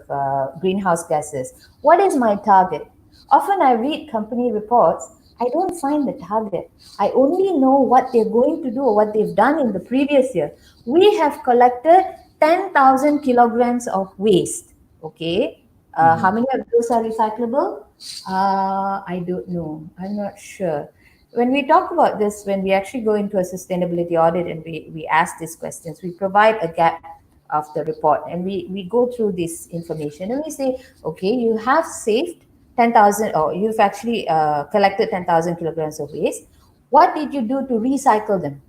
greenhouse gases, what is my target? Often I read company reports, I don't find the target. I only know what they're going to do or what they've done in the previous year. We have collected 10,000 kilograms of waste. Okay. How
Mhm.
many of those are recyclable? I don't know. I'm not sure. When we talk about this, when we actually go into a sustainability audit and we ask these questions, we provide a gap of the report, and we go through this information and we say, okay, you have saved 10,000, or you've actually collected 10,000 kilograms of waste. What did you do to recycle them?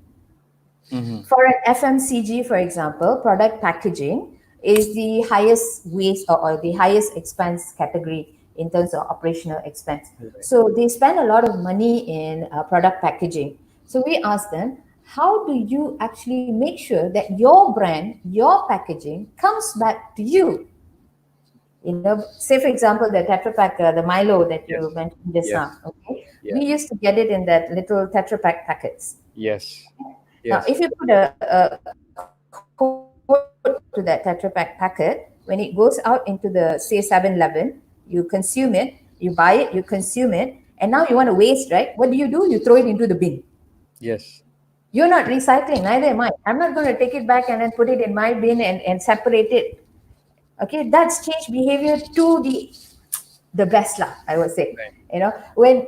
Mm-hmm.
For an FMCG, for example, product packaging is the highest waste or the highest expense category in terms of operational expense.
Right.
So they spend a lot of money in product packaging. So we ask them, how do you actually make sure that your brand, your packaging comes back to you? You know, say for example, the Tetra Pak, the Milo that you
Yes.
mentioned just
Yes.
now. Okay,
Yeah.
we used to get it in that little Tetra Pak packets.
Yes.
Now,
Yes.
if you put a code to that Tetra Pak packet, when it goes out into the, say, 7-Eleven, you consume it, you buy it, you consume it, and now you want to waste, right? What do? You throw it into the bin.
Yes.
You're not recycling, neither am I. I'm not going to take it back and then put it in my bin and separate it. Okay, that's change behavior to the best lah, I would say.
Right.
You know, when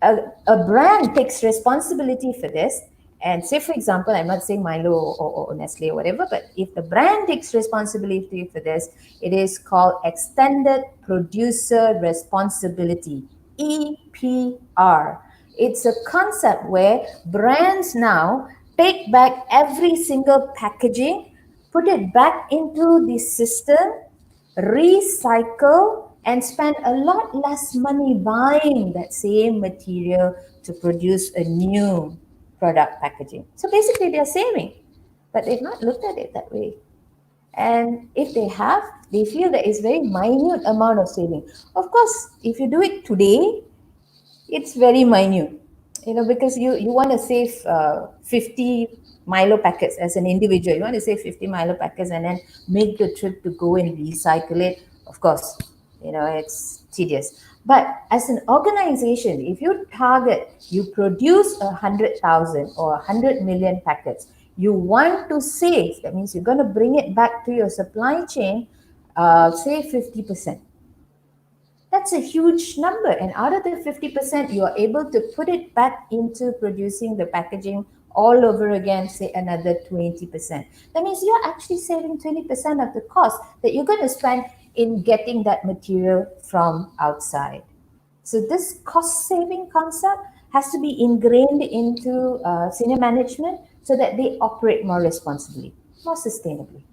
a brand takes responsibility for this, and say for example, I'm not saying Milo or Nestle or whatever, but if the brand takes responsibility for this, it is called extended producer responsibility, EPR. It's a concept where brands now take back every single packaging, put it back into the system, recycle, and spend a lot less money buying that same material to produce a new product packaging. So basically, they're saving, but they've not looked at it that way. And if they have, they feel that it's very minute amount of saving. Of course, if you do it today, it's very minute, you know, because you want to save 50 Milo packets as an individual. You want to save 50 Milo packets and then make the trip to go and recycle it. Of course, you know, it's tedious. But as an organization, if you target, you produce 100,000 or 100 million packets, you want to save, that means you're going to bring it back to your supply chain, say 50%. That's a huge number. And out of the 50%, you are able to put it back into producing the packaging all over again, say another 20%. That means you're actually saving 20% of the cost that you're going to spend in getting that material from outside. So this cost saving concept has to be ingrained into senior management so that they operate more responsibly, more sustainably.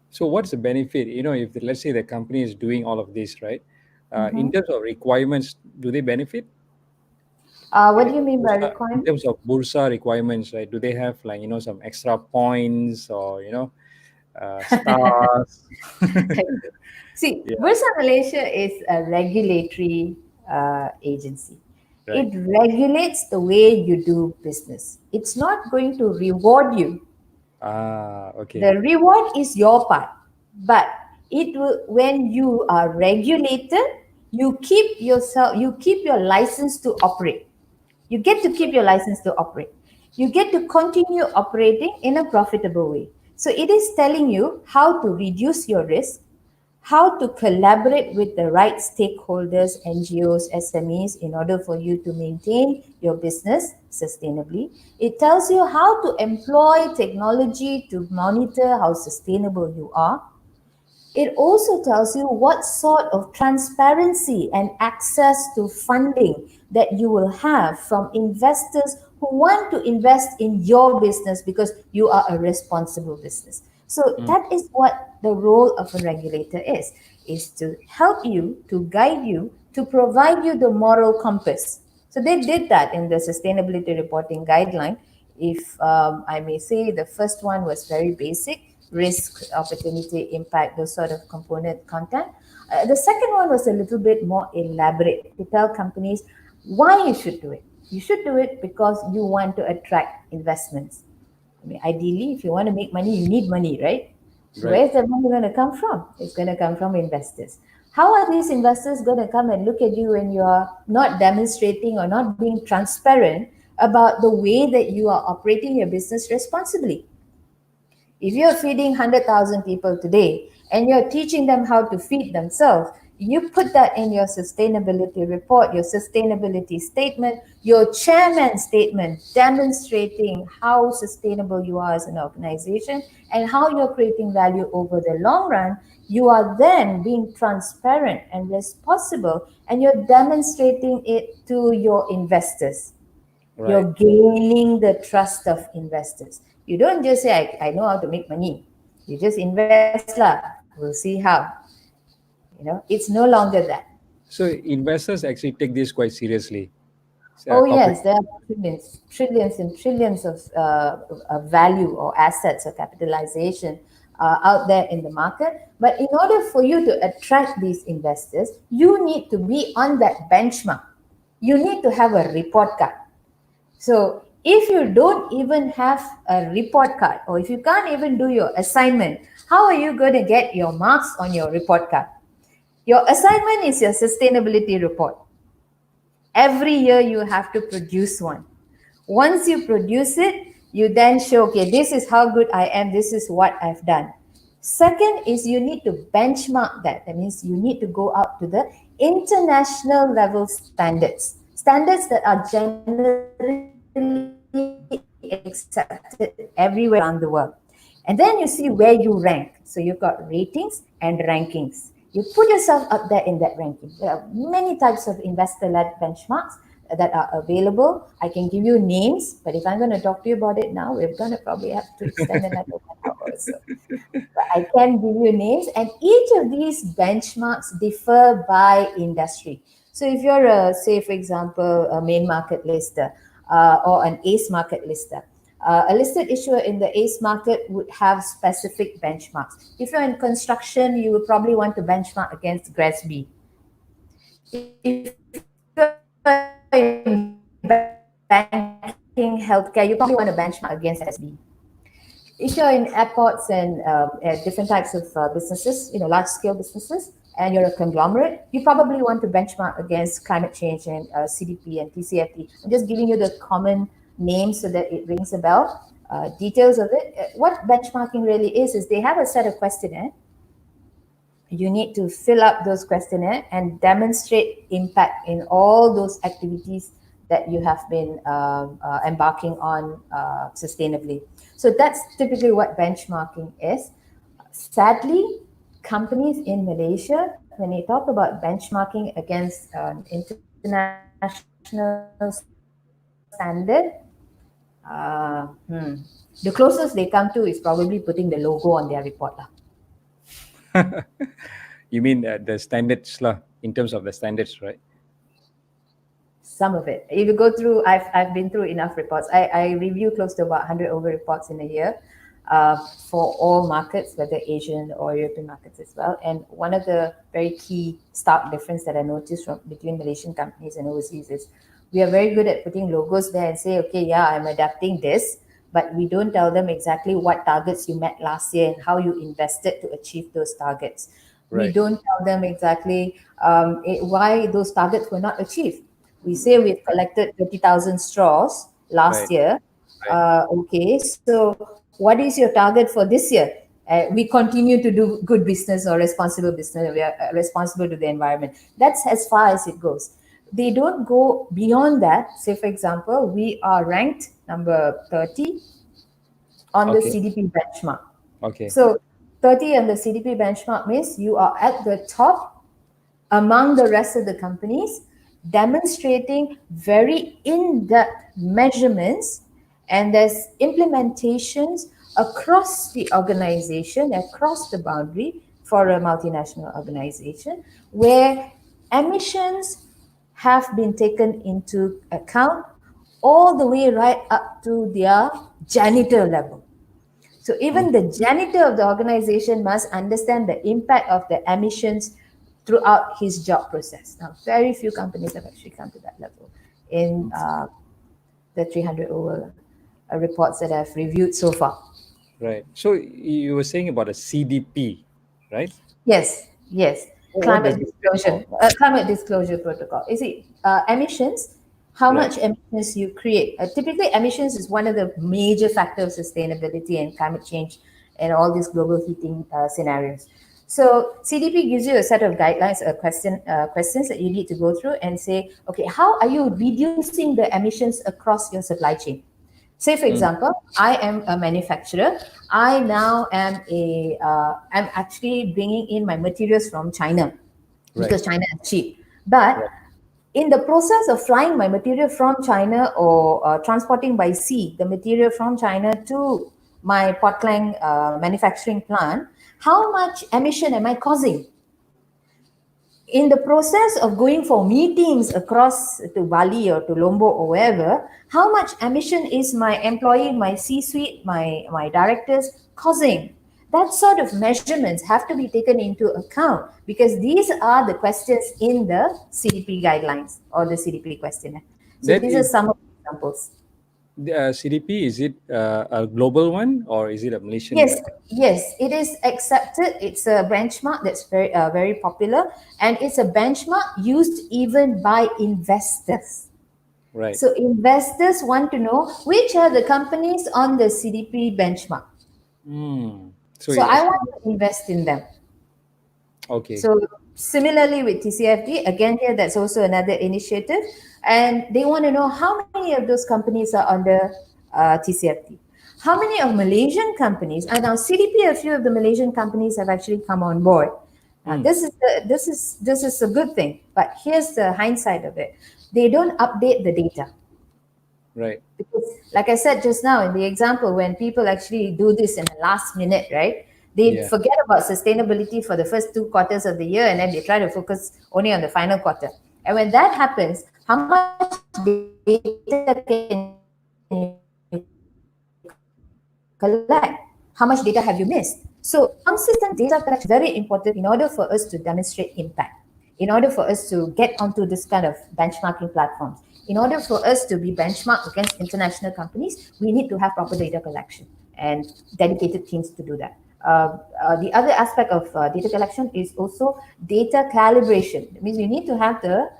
So what's the benefit? If let's say the company is doing all of this, right? In
Mhm.
terms of requirements, do they benefit?
What do you mean by
In
requirement?
terms of Bursa requirements, right? Do they have like some extra points or stars?
See,
Yeah.
Bursa Malaysia is a regulatory agency.
Right.
It regulates the way you do business. It's not going to reward you.
Okay.
The reward is your part, but it will, when you are regulated, you keep your license to operate. You get to keep your license to operate. You get to continue operating in a profitable way. So it is telling you how to reduce your risk, how to collaborate with the right stakeholders, NGOs, SMEs, in order for you to maintain your business sustainably. It tells you how to employ technology to monitor how sustainable you are. It also tells you what sort of transparency and access to funding that you will have from investors who want to invest in your business because you are a responsible business. So
Mm.
that is what the role of a regulator is to help you, to guide you, to provide you the moral compass. So they did that in the sustainability reporting guideline. If I may say, the first one was very basic: risk, opportunity, impact, those sort of component content. The second one was a little bit more elaborate to tell companies why you should do it. You should do it because you want to attract investments. I mean, ideally, if you want to make money, you need money, right? So
Right.
where's the money going to come from? It's going to come from investors. How are these investors going to come and look at you when you are not demonstrating or not being transparent about the way that you are operating your business responsibly? If you're feeding 100,000 people today and you're teaching them how to feed themselves, you put that in your sustainability report, your sustainability statement, your chairman's statement, demonstrating how sustainable you are as an organization and how you're creating value over the long run. You are then being transparent and responsible, and you're demonstrating it to your investors.
Right.
You're gaining the trust of investors. You don't just say, I know how to make money. You just invest lah. We'll see how. It's no longer that.
So investors actually take this quite seriously.
Oh
Corporate.
yes, there are trillions and trillions of value or assets or capitalization out there in the market. But in order for you to attract these investors, you need to be on that benchmark. You need to have a report card. So if you don't even have a report card, or if you can't even do your assignment, how are you going to get your marks on your report card? Your assignment is your sustainability report. Every year you have to produce one. Once you produce it, you then show, okay, this is how good I am, this is what I've done. Second is you need to benchmark that. That means you need to go out to the international level standards, standards that are generally accepted everywhere around the world. And then you see where you rank. So you've got ratings and rankings. You put yourself up there in that ranking. There are many types of investor-led benchmarks that are available. I can give you names, but if I'm going to talk to you about it now, we're going to probably have to extend another 1 hour or so. But I can give you names, and each of these benchmarks differ by industry. So if you're say, for example, a main market lister or an ACE market lister, a listed issuer in the ACE market would have specific benchmarks. If you're in construction, you would probably want to benchmark against GRESB. If you're in banking, healthcare, you probably want to benchmark against SB. If you're in airports and different types of businesses, large scale businesses, and you're a conglomerate, you probably want to benchmark against climate change and CDP and TCFD. I'm just giving you the common names so that it rings a bell. Details of it. What benchmarking really is they have a set of questionnaire. You need to fill up those questionnaire and demonstrate impact in all those activities that you have been embarking on sustainably. So that's typically what benchmarking is. Sadly, companies in Malaysia, when they talk about benchmarking against international standard, the closest they come to is probably putting the logo on their report.
You mean the standards in terms of the standards, right?
Some of it. If you go through, I've been through enough reports. I review close to about 100 over reports in a year for all markets, whether Asian or European markets as well. And one of the very key stark difference that I noticed between Malaysian companies and overseas is we are very good at putting logos there and say, okay, yeah, I'm adapting this, but we don't tell them exactly what targets you met last year and how you invested to achieve those targets. Right. We don't tell them exactly why those targets were not achieved. We say we've collected 30,000 straws last year. Right. Okay, so what is your target for this year? We continue to do good business or responsible business. We are responsible to the environment. That's as far as it goes. They don't go beyond that. Say, for example, we are ranked number 30 on the CDP benchmark. Okay. So 30 on the CDP benchmark means you are at the top among the rest of the companies, demonstrating very in-depth measurements, and there's implementations across the organization, across the boundary for a multinational organization, where emissions have been taken into account all the way right up to their janitor level. So even the janitor of the organization must understand the impact of the emissions throughout his job process. Now, very few companies have actually come to that level in the 300 over reports that I've reviewed so far.
Right. So you were saying about a CDP, right?
Yes. Climate disclosure protocol. You see, emissions, how much emissions you create. Typically, emissions is one of the major factors of sustainability and climate change and all these global heating scenarios. So CDP gives you a set of guidelines, questions that you need to go through and say, okay, how are you reducing the emissions across your supply chain? Say, for example, I am a manufacturer. I now am I'm actually bringing in my materials from China because China is cheap. But in the process of flying my material from China or transporting by sea the material from China to my Potlang manufacturing plant, how much emission am I causing? In the process of going for meetings across to Bali or to Lombok or wherever, how much emission is my employee, my C-suite, my directors causing? That sort of measurements have to be taken into account because these are the questions in the CDP guidelines or the CDP questionnaire. So
That
these are
is
some of the examples.
the CDP. Is it a global one or is it a Malaysian
Yes,
one?
yes, it is accepted. It's a benchmark that's very popular, and it's a benchmark used even by investors.
Right.
So investors want to know which are the companies on the CDP benchmark.
Hmm. So
So
it
I want
actually,
to invest in them.
okay.
So similarly with TCFD, again here that's also another initiative, and they want to know how many of those companies are under TCFD. How many of Malaysian companies? And now CDP, a few of the Malaysian companies have actually come on board. Now
Hmm.
this is a good thing, but here's the hindsight of it. They don't update the data.
Right.
Because, like I said just now in the example, when people actually do this in the last minute, right? They
Yeah.
forget about sustainability for the first 2 quarters of the year and then they try to focus only on the final quarter. And when that happens, how much data can you collect? How much data have you missed? So, consistent data collection is very important in order for us to demonstrate impact, in order for us to get onto this kind of benchmarking platforms. In order for us to be benchmarked against international companies, we need to have proper data collection and dedicated teams to do that. The other aspect of data collection is also data calibration. That means we need to have the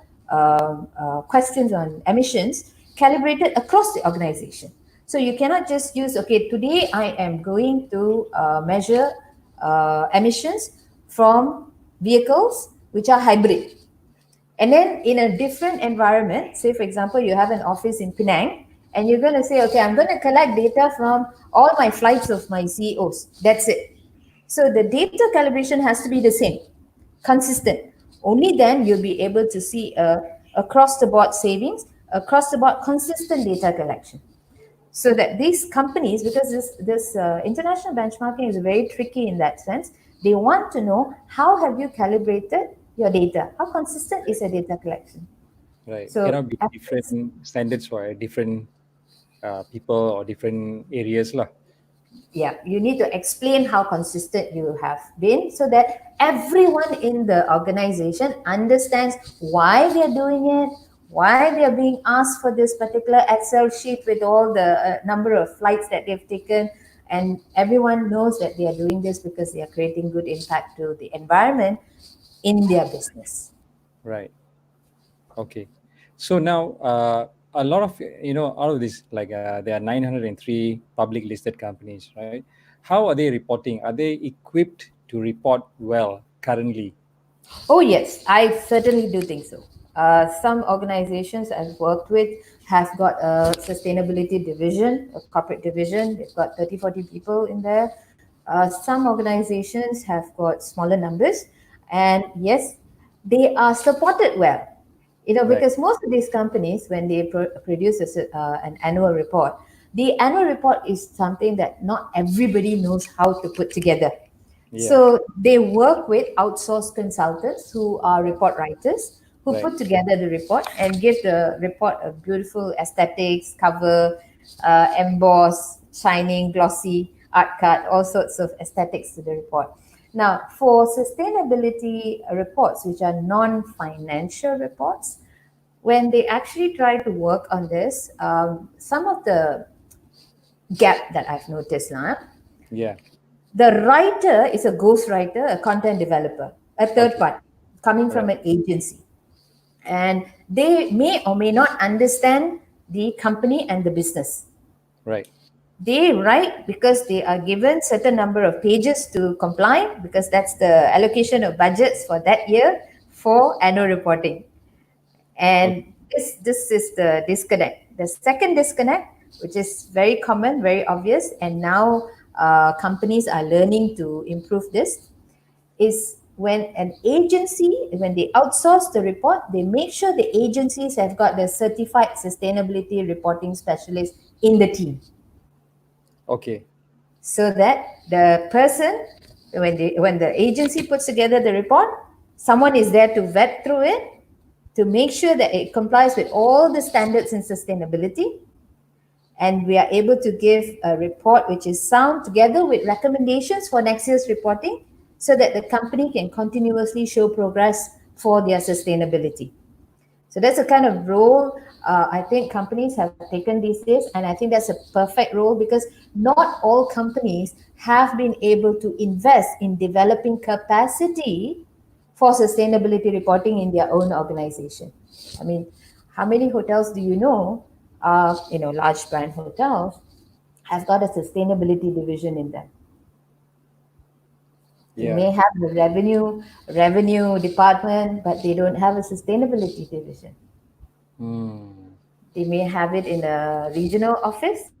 questions on emissions calibrated across the organization. So you cannot just use, okay, today I am going to measure emissions from vehicles which are hybrid. And then in a different environment, say for example, you have an office in Penang, and you're going to say, okay, I'm going to collect data from all my flights of my CEOs. That's it. So the data calibration has to be the same, consistent. Only then you'll be able to see across the board savings, across the board consistent data collection. So that these companies, because this international benchmarking is very tricky in that sense, they want to know how have you calibrated your data, how consistent is your data collection.
Right.
So
Cannot be different standards for different people or different areas lah.
yeah, you need to explain how consistent you have been so that everyone in the organization understands why they're doing it, why they're being asked for this particular Excel sheet with all the number of flights that they've taken, and everyone knows that they are doing this because they are creating good impact to the environment in their business.
Right. Okay. So now, a lot of, out of this, like there are 903 public listed companies, right? How are they reporting? Are they equipped to report well currently?
Oh, yes, I certainly do think so. Some organizations I've worked with have got a sustainability division, a corporate division. They've got 30, 40 people in there. Some organizations have got smaller numbers. And yes, they are supported well.
Right.
Because most of these companies, when they produce an annual report, the annual report is something that not everybody knows how to put together.
Yeah.
So they work with outsourced consultants who are report writers who
Right.
put together the report and give the report a beautiful aesthetics, cover, emboss, shining, glossy, art cut, all sorts of aesthetics to the report. Now, for sustainability reports, which are non-financial reports, when they actually try to work on this, some of the gap that I've noticed now,
Yeah.
the writer is a ghostwriter, a content developer, a third
Okay.
party coming from
Right.
an agency. And they may or may not understand the company and the business.
Right.
They write because they are given certain number of pages to comply because that's the allocation of budgets for that year for annual reporting.
Okay.
And this is the disconnect. The second disconnect, which is very common, very obvious, and now companies are learning to improve this, is when an agency, when they outsource the report, they make sure the agencies have got the certified sustainability reporting specialist in the team.
Okay.
so that the person, when the agency puts together the report, someone is there to vet through it to make sure that it complies with all the standards in sustainability, and we are able to give a report which is sound together with recommendations for next year's reporting so that the company can continuously show progress for their sustainability. So that's the kind of role I think companies have taken these days, and I think that's a perfect role because not all companies have been able to invest in developing capacity for sustainability reporting in their own organization. I mean, how many hotels do you know, large brand hotels, have got a sustainability division in them? They
Yeah.
may have the revenue department, but they don't have a sustainability division.
Mm.
They may have it in a regional office,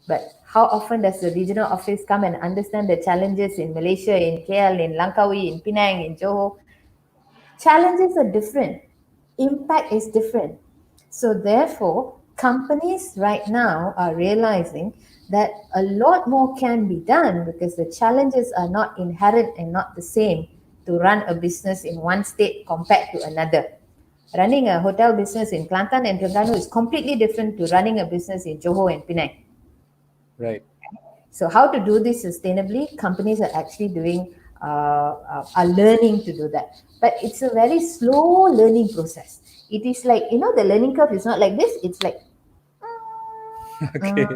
but how often does the regional office come and understand the challenges in Malaysia, in KL, in Langkawi, in Penang, in Johor? Challenges are different, impact is different. So, therefore, companies right now are realizing that a lot more can be done because the challenges are not inherent and not the same to run a business in one state compared to another. Running a hotel business in Kelantan and Terengganu is completely different to running a business in Johor and Penang.
Right.
So, how to do this sustainably? Companies are actually are learning to do that. But it's a very slow learning process. It is like, the learning curve is not like this, it's like,
Okay.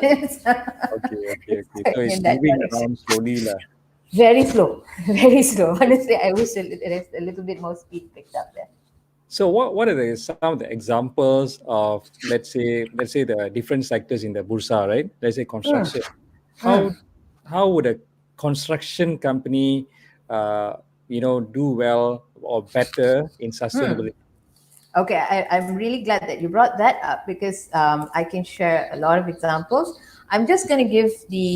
it's,
Okay. Okay.
it's
Okay. So
going
it's
in that
moving
direction.
around slowly, lah.
Very slow, very slow. Honestly, I wish there's a little bit more speed picked up there.
So what are some of the examples of let's say the different sectors in the Bursa, right? Let's say
Mm,
construction.
mm,
How would a construction company do well or better in
mm.
sustainability?
Okay, I'm really glad that you brought that up because I can share a lot of examples. I'm just going to give the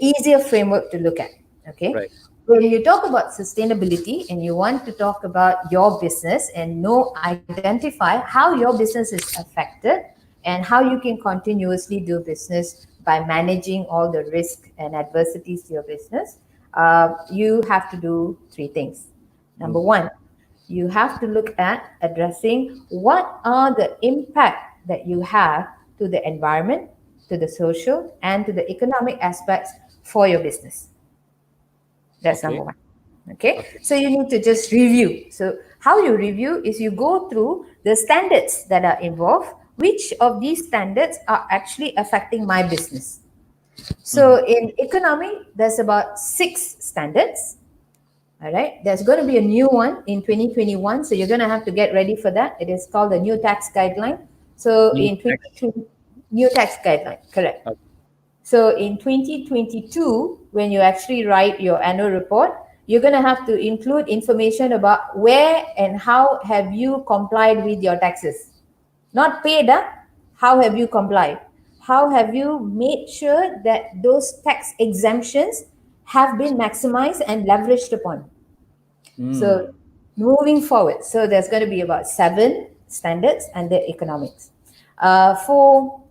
easier framework to look at. Okay,
Right.
when you talk about sustainability and you want to talk about your business and identify how your business is affected and how you can continuously do business by managing all the risk and adversities to your business, you have to do three things. Number
Mm.
one, you have to look at addressing what are the impact that you have to the environment, to the social, and to the economic aspects for your business. That's
Okay.
number one. Okay,
Okay.
so you need to just review. So, how you review is you go through the standards that are involved. Which of these standards are actually affecting my business?
Mhm.
So, in economy, there's about 6 standards. All right, there's going to be a new one in 2021, so you're going to have to get ready for that. It is called the new tax guideline. So
New
in
tax.
2020, new tax guideline, correct.
Okay.
So in 2022, when you actually write your annual report, you're going to have to include information about where and how have you complied with your taxes. Not paid, how have you complied? How have you made sure that those tax exemptions have been maximized and leveraged upon? So
Mm.
moving forward, so there's going to be about 7 standards under economics. For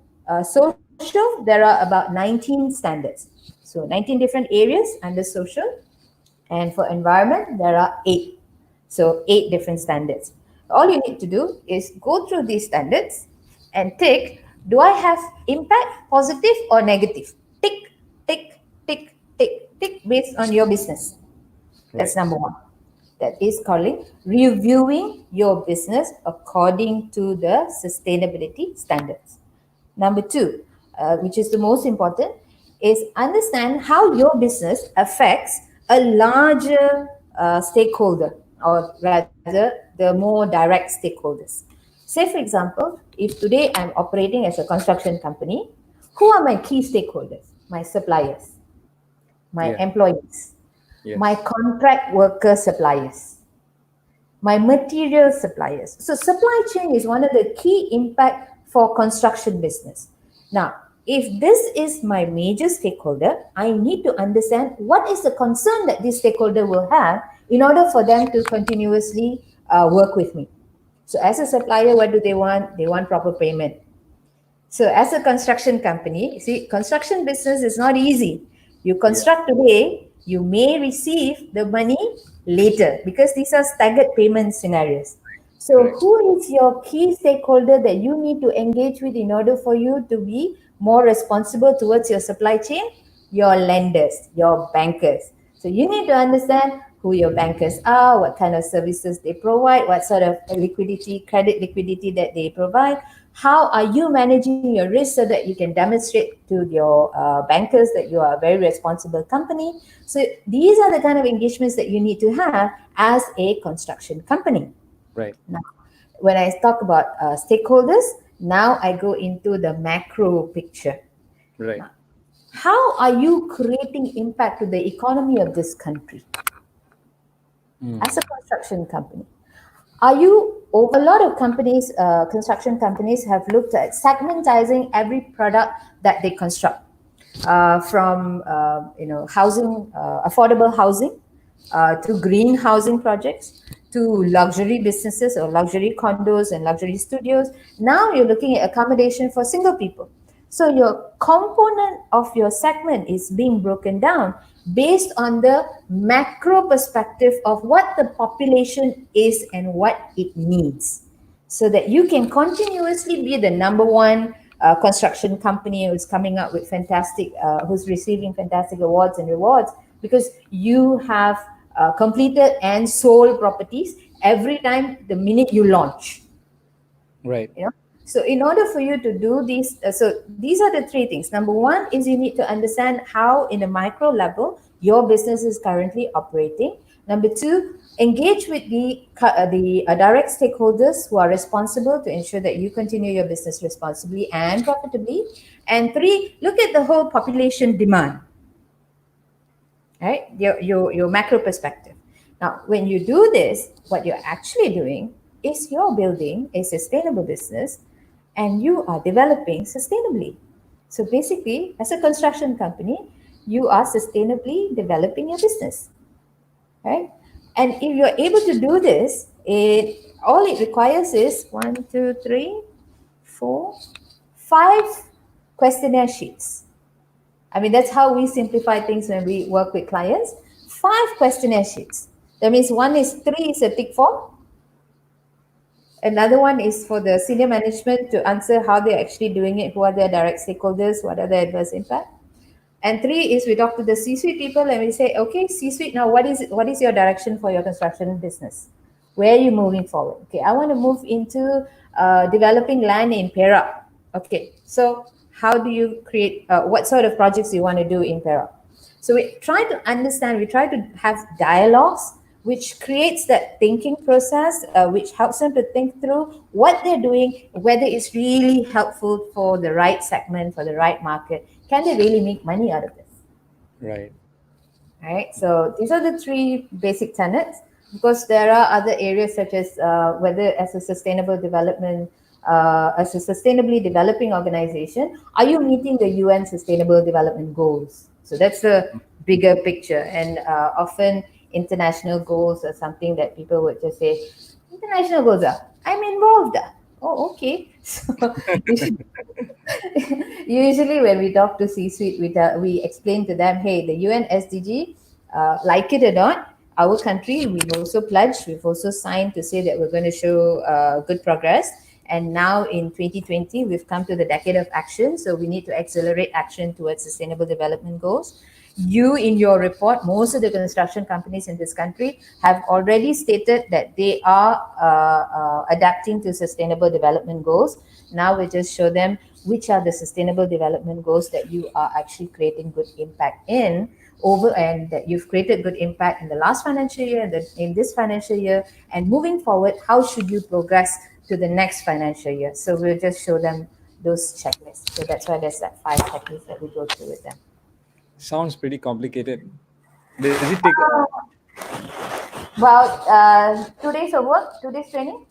social, there are about 19 standards. So 19 different areas under social. And for environment, there are 8. So 8 different standards. All you need to do is go through these standards and tick, do I have impact, positive or negative? Tick, tick, tick, tick, tick based on your business. That's
Right.
number one. That is calling reviewing your business according to the sustainability standards. Number two, which is the most important, is understand how your business affects a larger stakeholder, or rather, the more direct stakeholders. Say, for example, if today I'm operating as a construction company, who are my key stakeholders? My suppliers, my
Yeah.
employees, my
Yes.
contract worker suppliers, my material suppliers. So supply chain is one of the key impact for construction business. Now, if this is my major stakeholder, I need to understand what is the concern that this stakeholder will have in order for them to continuously work with me. So as a supplier, what do they want? They want proper payment. So, as a construction company, see, construction business is not easy. You
Yeah.
construct today, you may receive the money later because these are staggered payment scenarios. So,
Correct.
who is your key stakeholder that you need to engage with in order for you to be more responsible towards your supply chain? Your lenders, your bankers. So, you need to understand who your bankers are, what kind of services they provide, what sort of liquidity, credit liquidity that they provide. How are you managing your risk so that you can demonstrate to your bankers that you are a very responsible company? So these are the kind of engagements that you need to have as a construction company.
Right.
Now, when I talk about stakeholders, now I go into the macro picture.
Right.
Now, how are you creating impact to the economy of this country as a
Mm.
construction company? Are you over a lot of companies, construction companies have looked at segmentizing every product that they construct, from housing, affordable housing, to green housing projects, to luxury businesses or luxury condos and luxury studios. Now you're looking at accommodation for single people. So your component of your segment is being broken down based on the macro perspective of what the population is and what it needs, so that you can continuously be the number one construction company who's coming up with fantastic, who's receiving fantastic awards and rewards because you have completed and sold properties every time the minute you launch.
Right.
You know, so in order for you to do these, so these are the three things. Number one is you need to understand how in a micro level your business is currently operating. Number two, engage with the direct stakeholders who are responsible to ensure that you continue your business responsibly and profitably. And three, look at the whole population demand, right? Your macro perspective. Now, when you do this, what you're actually doing is you're building a sustainable business and you are developing sustainably. So basically, as a construction company, you are sustainably developing your business, right? And if you're able to do this, it all it requires is one, two, three, four, five questionnaire sheets. I mean, that's how we simplify things when we work with clients. Five questionnaire sheets. That means one is three is a tick form. Another one is for the senior management to answer how they're actually doing it, who are their direct stakeholders, what are the adverse impact. And three is we talk to the C-suite people and we say, okay, C-suite, now what is your direction for your construction business? Where are you moving forward? Okay, I want to move into developing land in Perak. Okay, so how do you create, what sort of projects do you want to do in Perak? So we try to understand, we try to have dialogues which creates that thinking process, which helps them to think through what they're doing, whether it's really helpful for the right segment, for the right market. Can they really make money out of this?
Right.
Right. So these are the three basic tenets. Because there are other areas such as whether as a sustainable development, as a sustainably developing organization, are you meeting the UN Sustainable Development Goals? So that's the bigger picture. And often international goals are something that people would just say, international goals are, I'm involved. Oh, okay. So usually when we talk to C-suite, we explain to them, hey, the UN SDG, like it or not, our country, we've also pledged, we've also signed to say that we're going to show good progress. And now in 2020, we've come to the decade of action. So we need to accelerate action towards sustainable development goals. You, in your report, most of the construction companies in this country have already stated that they are adapting to sustainable development goals. Now we just show them which are the sustainable development goals that you are actually creating good impact in over, and that you've created good impact in the last financial year and in this financial year, and moving forward, how should you progress to the next financial year? So we'll just show them those checklists. So that's why there's that five checklists that we go through with them.
Sounds pretty complicated. Does it take?
Well, 2 days of work, 2 days training.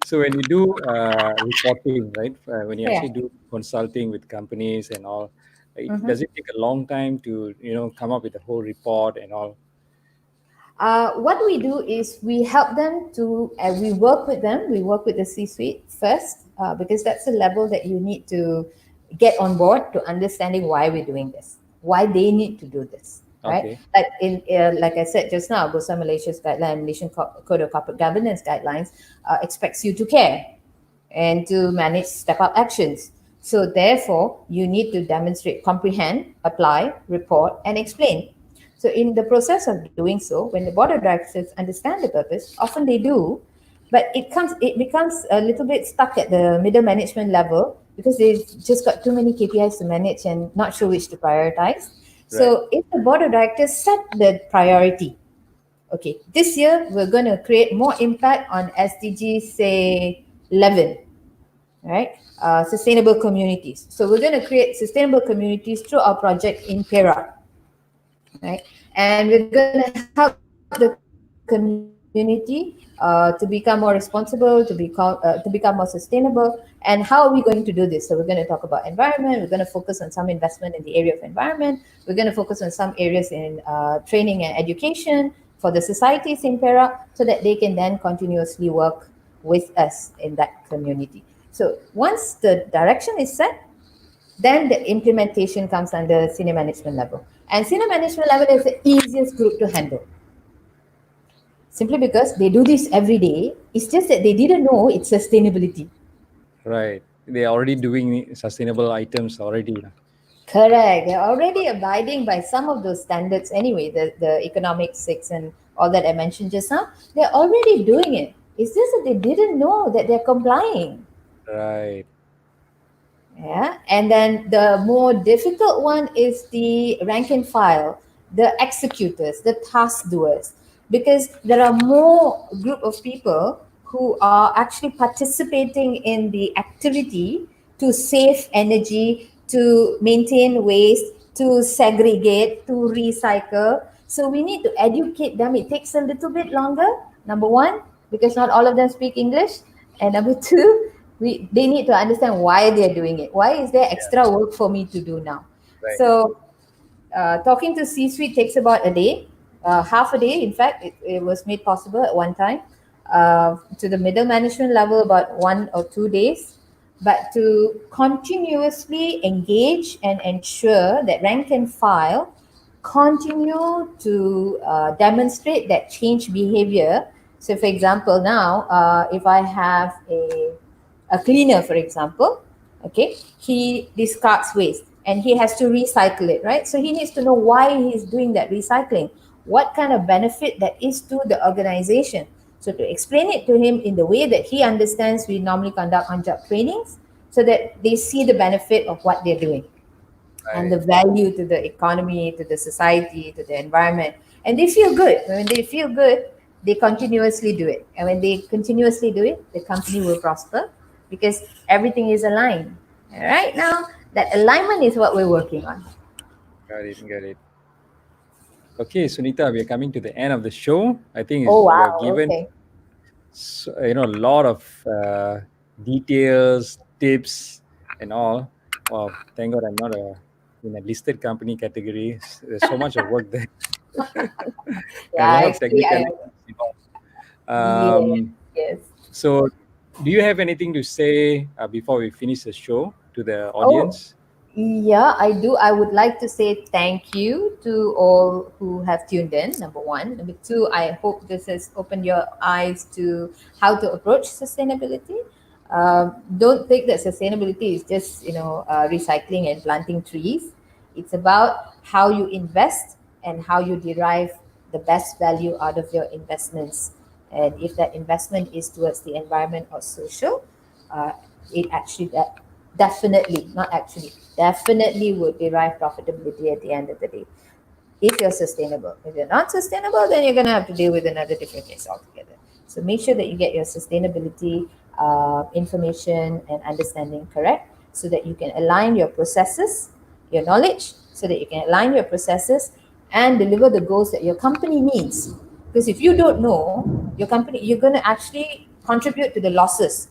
So when you do reporting, right? When you actually
Yeah.
do consulting with companies and all,
Mm-hmm.
does it take a long time to come up with a whole report and all?
What we do is we help them to, we work with them, we work with the C-suite first, because that's the level that you need to get on board to understanding why we're doing this, why they need to do this, right?
Okay.
Like I said just now, Bursa Malaysia's guideline, Malaysian Code of Corporate Governance guidelines expects you to care and to manage step-up actions. So therefore, you need to demonstrate, comprehend, apply, report, and explain. So in the process of doing so, when the board of directors understand the purpose, often they do, but it becomes a little bit stuck at the middle management level because they've just got too many KPIs to manage and not sure which to prioritize.
Right.
So if the board of directors set the priority, okay, this year we're going to create more impact on SDG, say 11, right? Sustainable communities. So we're going to create sustainable communities through our project in Perak, right? And we're going to help the community to become more responsible, to become more sustainable. And how are we going to do this? So we're going to talk about environment. We're going to focus on some investment in the area of environment. We're going to focus on some areas in training and education for the societies in Perak, so that they can then continuously work with us in that community. So once the direction is set, then the implementation comes under senior management level. And senior management level is the easiest group to handle. Simply because they do this every day. It's just that they didn't know it's sustainability.
Right. They're already doing sustainable items already.
Correct. They're already abiding by some of those standards anyway, the economic six and all that I mentioned just now. They're already doing it. It's just that they didn't know that they're complying.
Right.
Yeah, and then the more difficult one is the rank and file, the executors, the task doers, because there are more group of people who are actually participating in the activity to save energy, to maintain waste, to segregate, to recycle. So we need to educate them. It takes a little bit longer. Number one, because not all of them speak English, and number two, they need to understand why they're doing it. Why is there
Yeah.
extra work for me to do now?
Right.
So talking to C-suite takes about a day, half a day. In fact, it was made possible at one time. To the middle management level, about 1 or 2 days. But to continuously engage and ensure that rank and file continue to demonstrate that change behavior. So, for example, now if I have a cleaner, for example, okay, he discards waste and he has to recycle it, right? So he needs to know why he's doing that recycling, what kind of benefit that is to the organization. So to explain it to him in the way that he understands, we normally conduct on-job trainings so that they see the benefit of what they're doing and
Right.
the value to the economy, to the society, to the environment. And they feel good. When they feel good, they continuously do it. And when they continuously do it, the company will prosper because everything is aligned. And right now, that alignment is what we're working on.
Got it. Got it. Okay, Sunita, we are coming to the end of the show. I think
Oh,
we have
wow.
given
Okay.
a lot of details, tips, and all. Wow, thank God I'm not in a listed company category. There's so much of work there and a
Yeah,
lot of
actually, I,
technicalities involved.
yes,
Um,
yes.
so, do you have anything to say before we finish the show to the
Oh,
audience?
yeah, I do. I would like to say thank you to all who have tuned in, number one. Number two, I hope this has opened your eyes to how to approach sustainability. Don't think that sustainability is just, recycling and planting trees. It's about how you invest and how you derive the best value out of your investments. And if that investment is towards the environment or social, uh, it actually definitely, not actually, definitely would derive profitability at the end of the day. If you're sustainable. If you're not sustainable, then you're going to have to deal with another different case altogether. So make sure that you get your sustainability information and understanding correct so that you can align your processes, your knowledge, so that you can align your processes and deliver the goals that your company needs. Because if you don't know your company, you're going to actually contribute to the losses.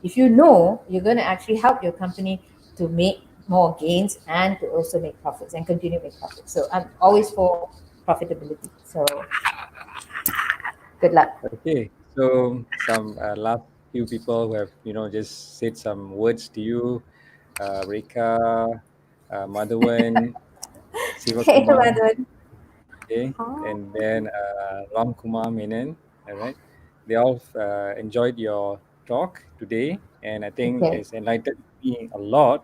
If you know, you're going to actually help your company to make more gains and to also make profits and continue to make profits. So I'm always for profitability. So Good luck.
Okay, so some last few people who have just said some words to you, Reka, Madhavan,
Hey,
Sivakumar,
Madhvan.
okay, and then Ram Kumar Menon. All right, they all enjoyed your talk today, and I think
Okay.
it's enlightened me a lot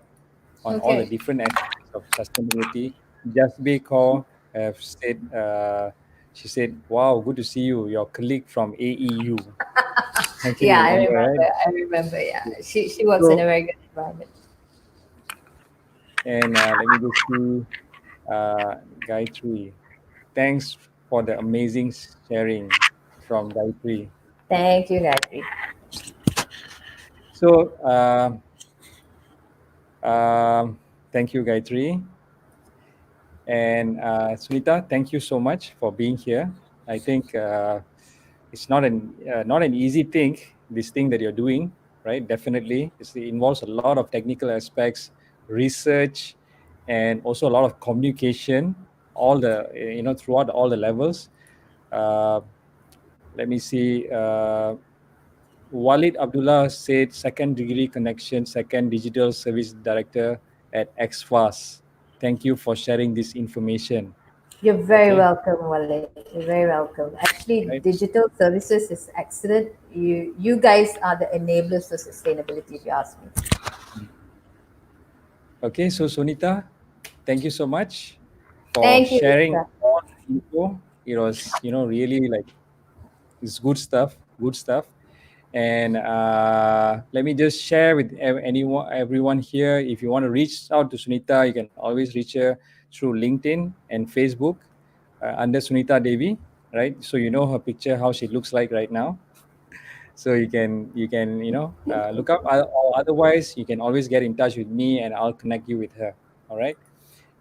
on all the
Okay.
different aspects of sustainability. Just because have said, she said, "Wow, good to see you, your colleague from AEU." Mentioned
Yeah,
your
I
name,
remember.
right?
I remember. Yeah, she works in a
So,
very good environment.
and let me just see, Gayatri. Thanks for the amazing sharing from Gayatri.
Thank you, Gayatri.
So, thank you, Gayatri. And Sunita, thank you so much for being here. I think it's not an easy thing. This thing that you're doing, right? Definitely, it involves a lot of technical aspects, research, and also a lot of communication. All the throughout all the levels. Uh, Let me see. Walid Abdullah said second degree connection, second digital service director at XFAS. Thank you for sharing this information.
You're very
Okay,
welcome, Wale. You're very welcome. Actually,
right.
digital services is excellent. You guys are the enablers for sustainability, if you ask me.
Okay, so Sunita, thank you so much for
Thank you,
sharing
Lisa.
all the info. It was, really like it's good stuff, good stuff. And let me just share with everyone here. If you want to reach out to Sunita, you can always reach her through LinkedIn and Facebook under Sunita Devi, right? So you know her picture, how she looks like right now. So you can look up. Or otherwise, you can always get in touch with me, and I'll connect you with her. All right.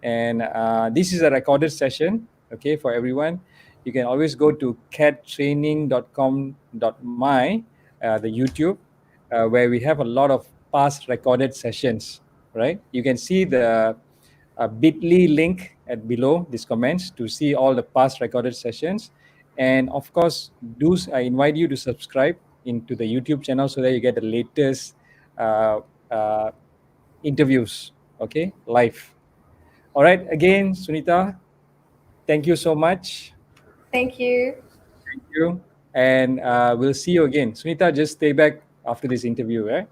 And this is a recorded session, okay, for everyone. You can always go to cattraining.com.my, the YouTube, where we have a lot of past recorded sessions, right? You can see the bit.ly link at below these comments to see all the past recorded sessions. And of course, I invite you to subscribe into the YouTube channel so that you get the latest uh, uh, interviews, okay, live. All right, again, Sunita, thank you so much.
Thank you.
Thank you. And we'll see you again. Sunita, just stay back after this interview, right?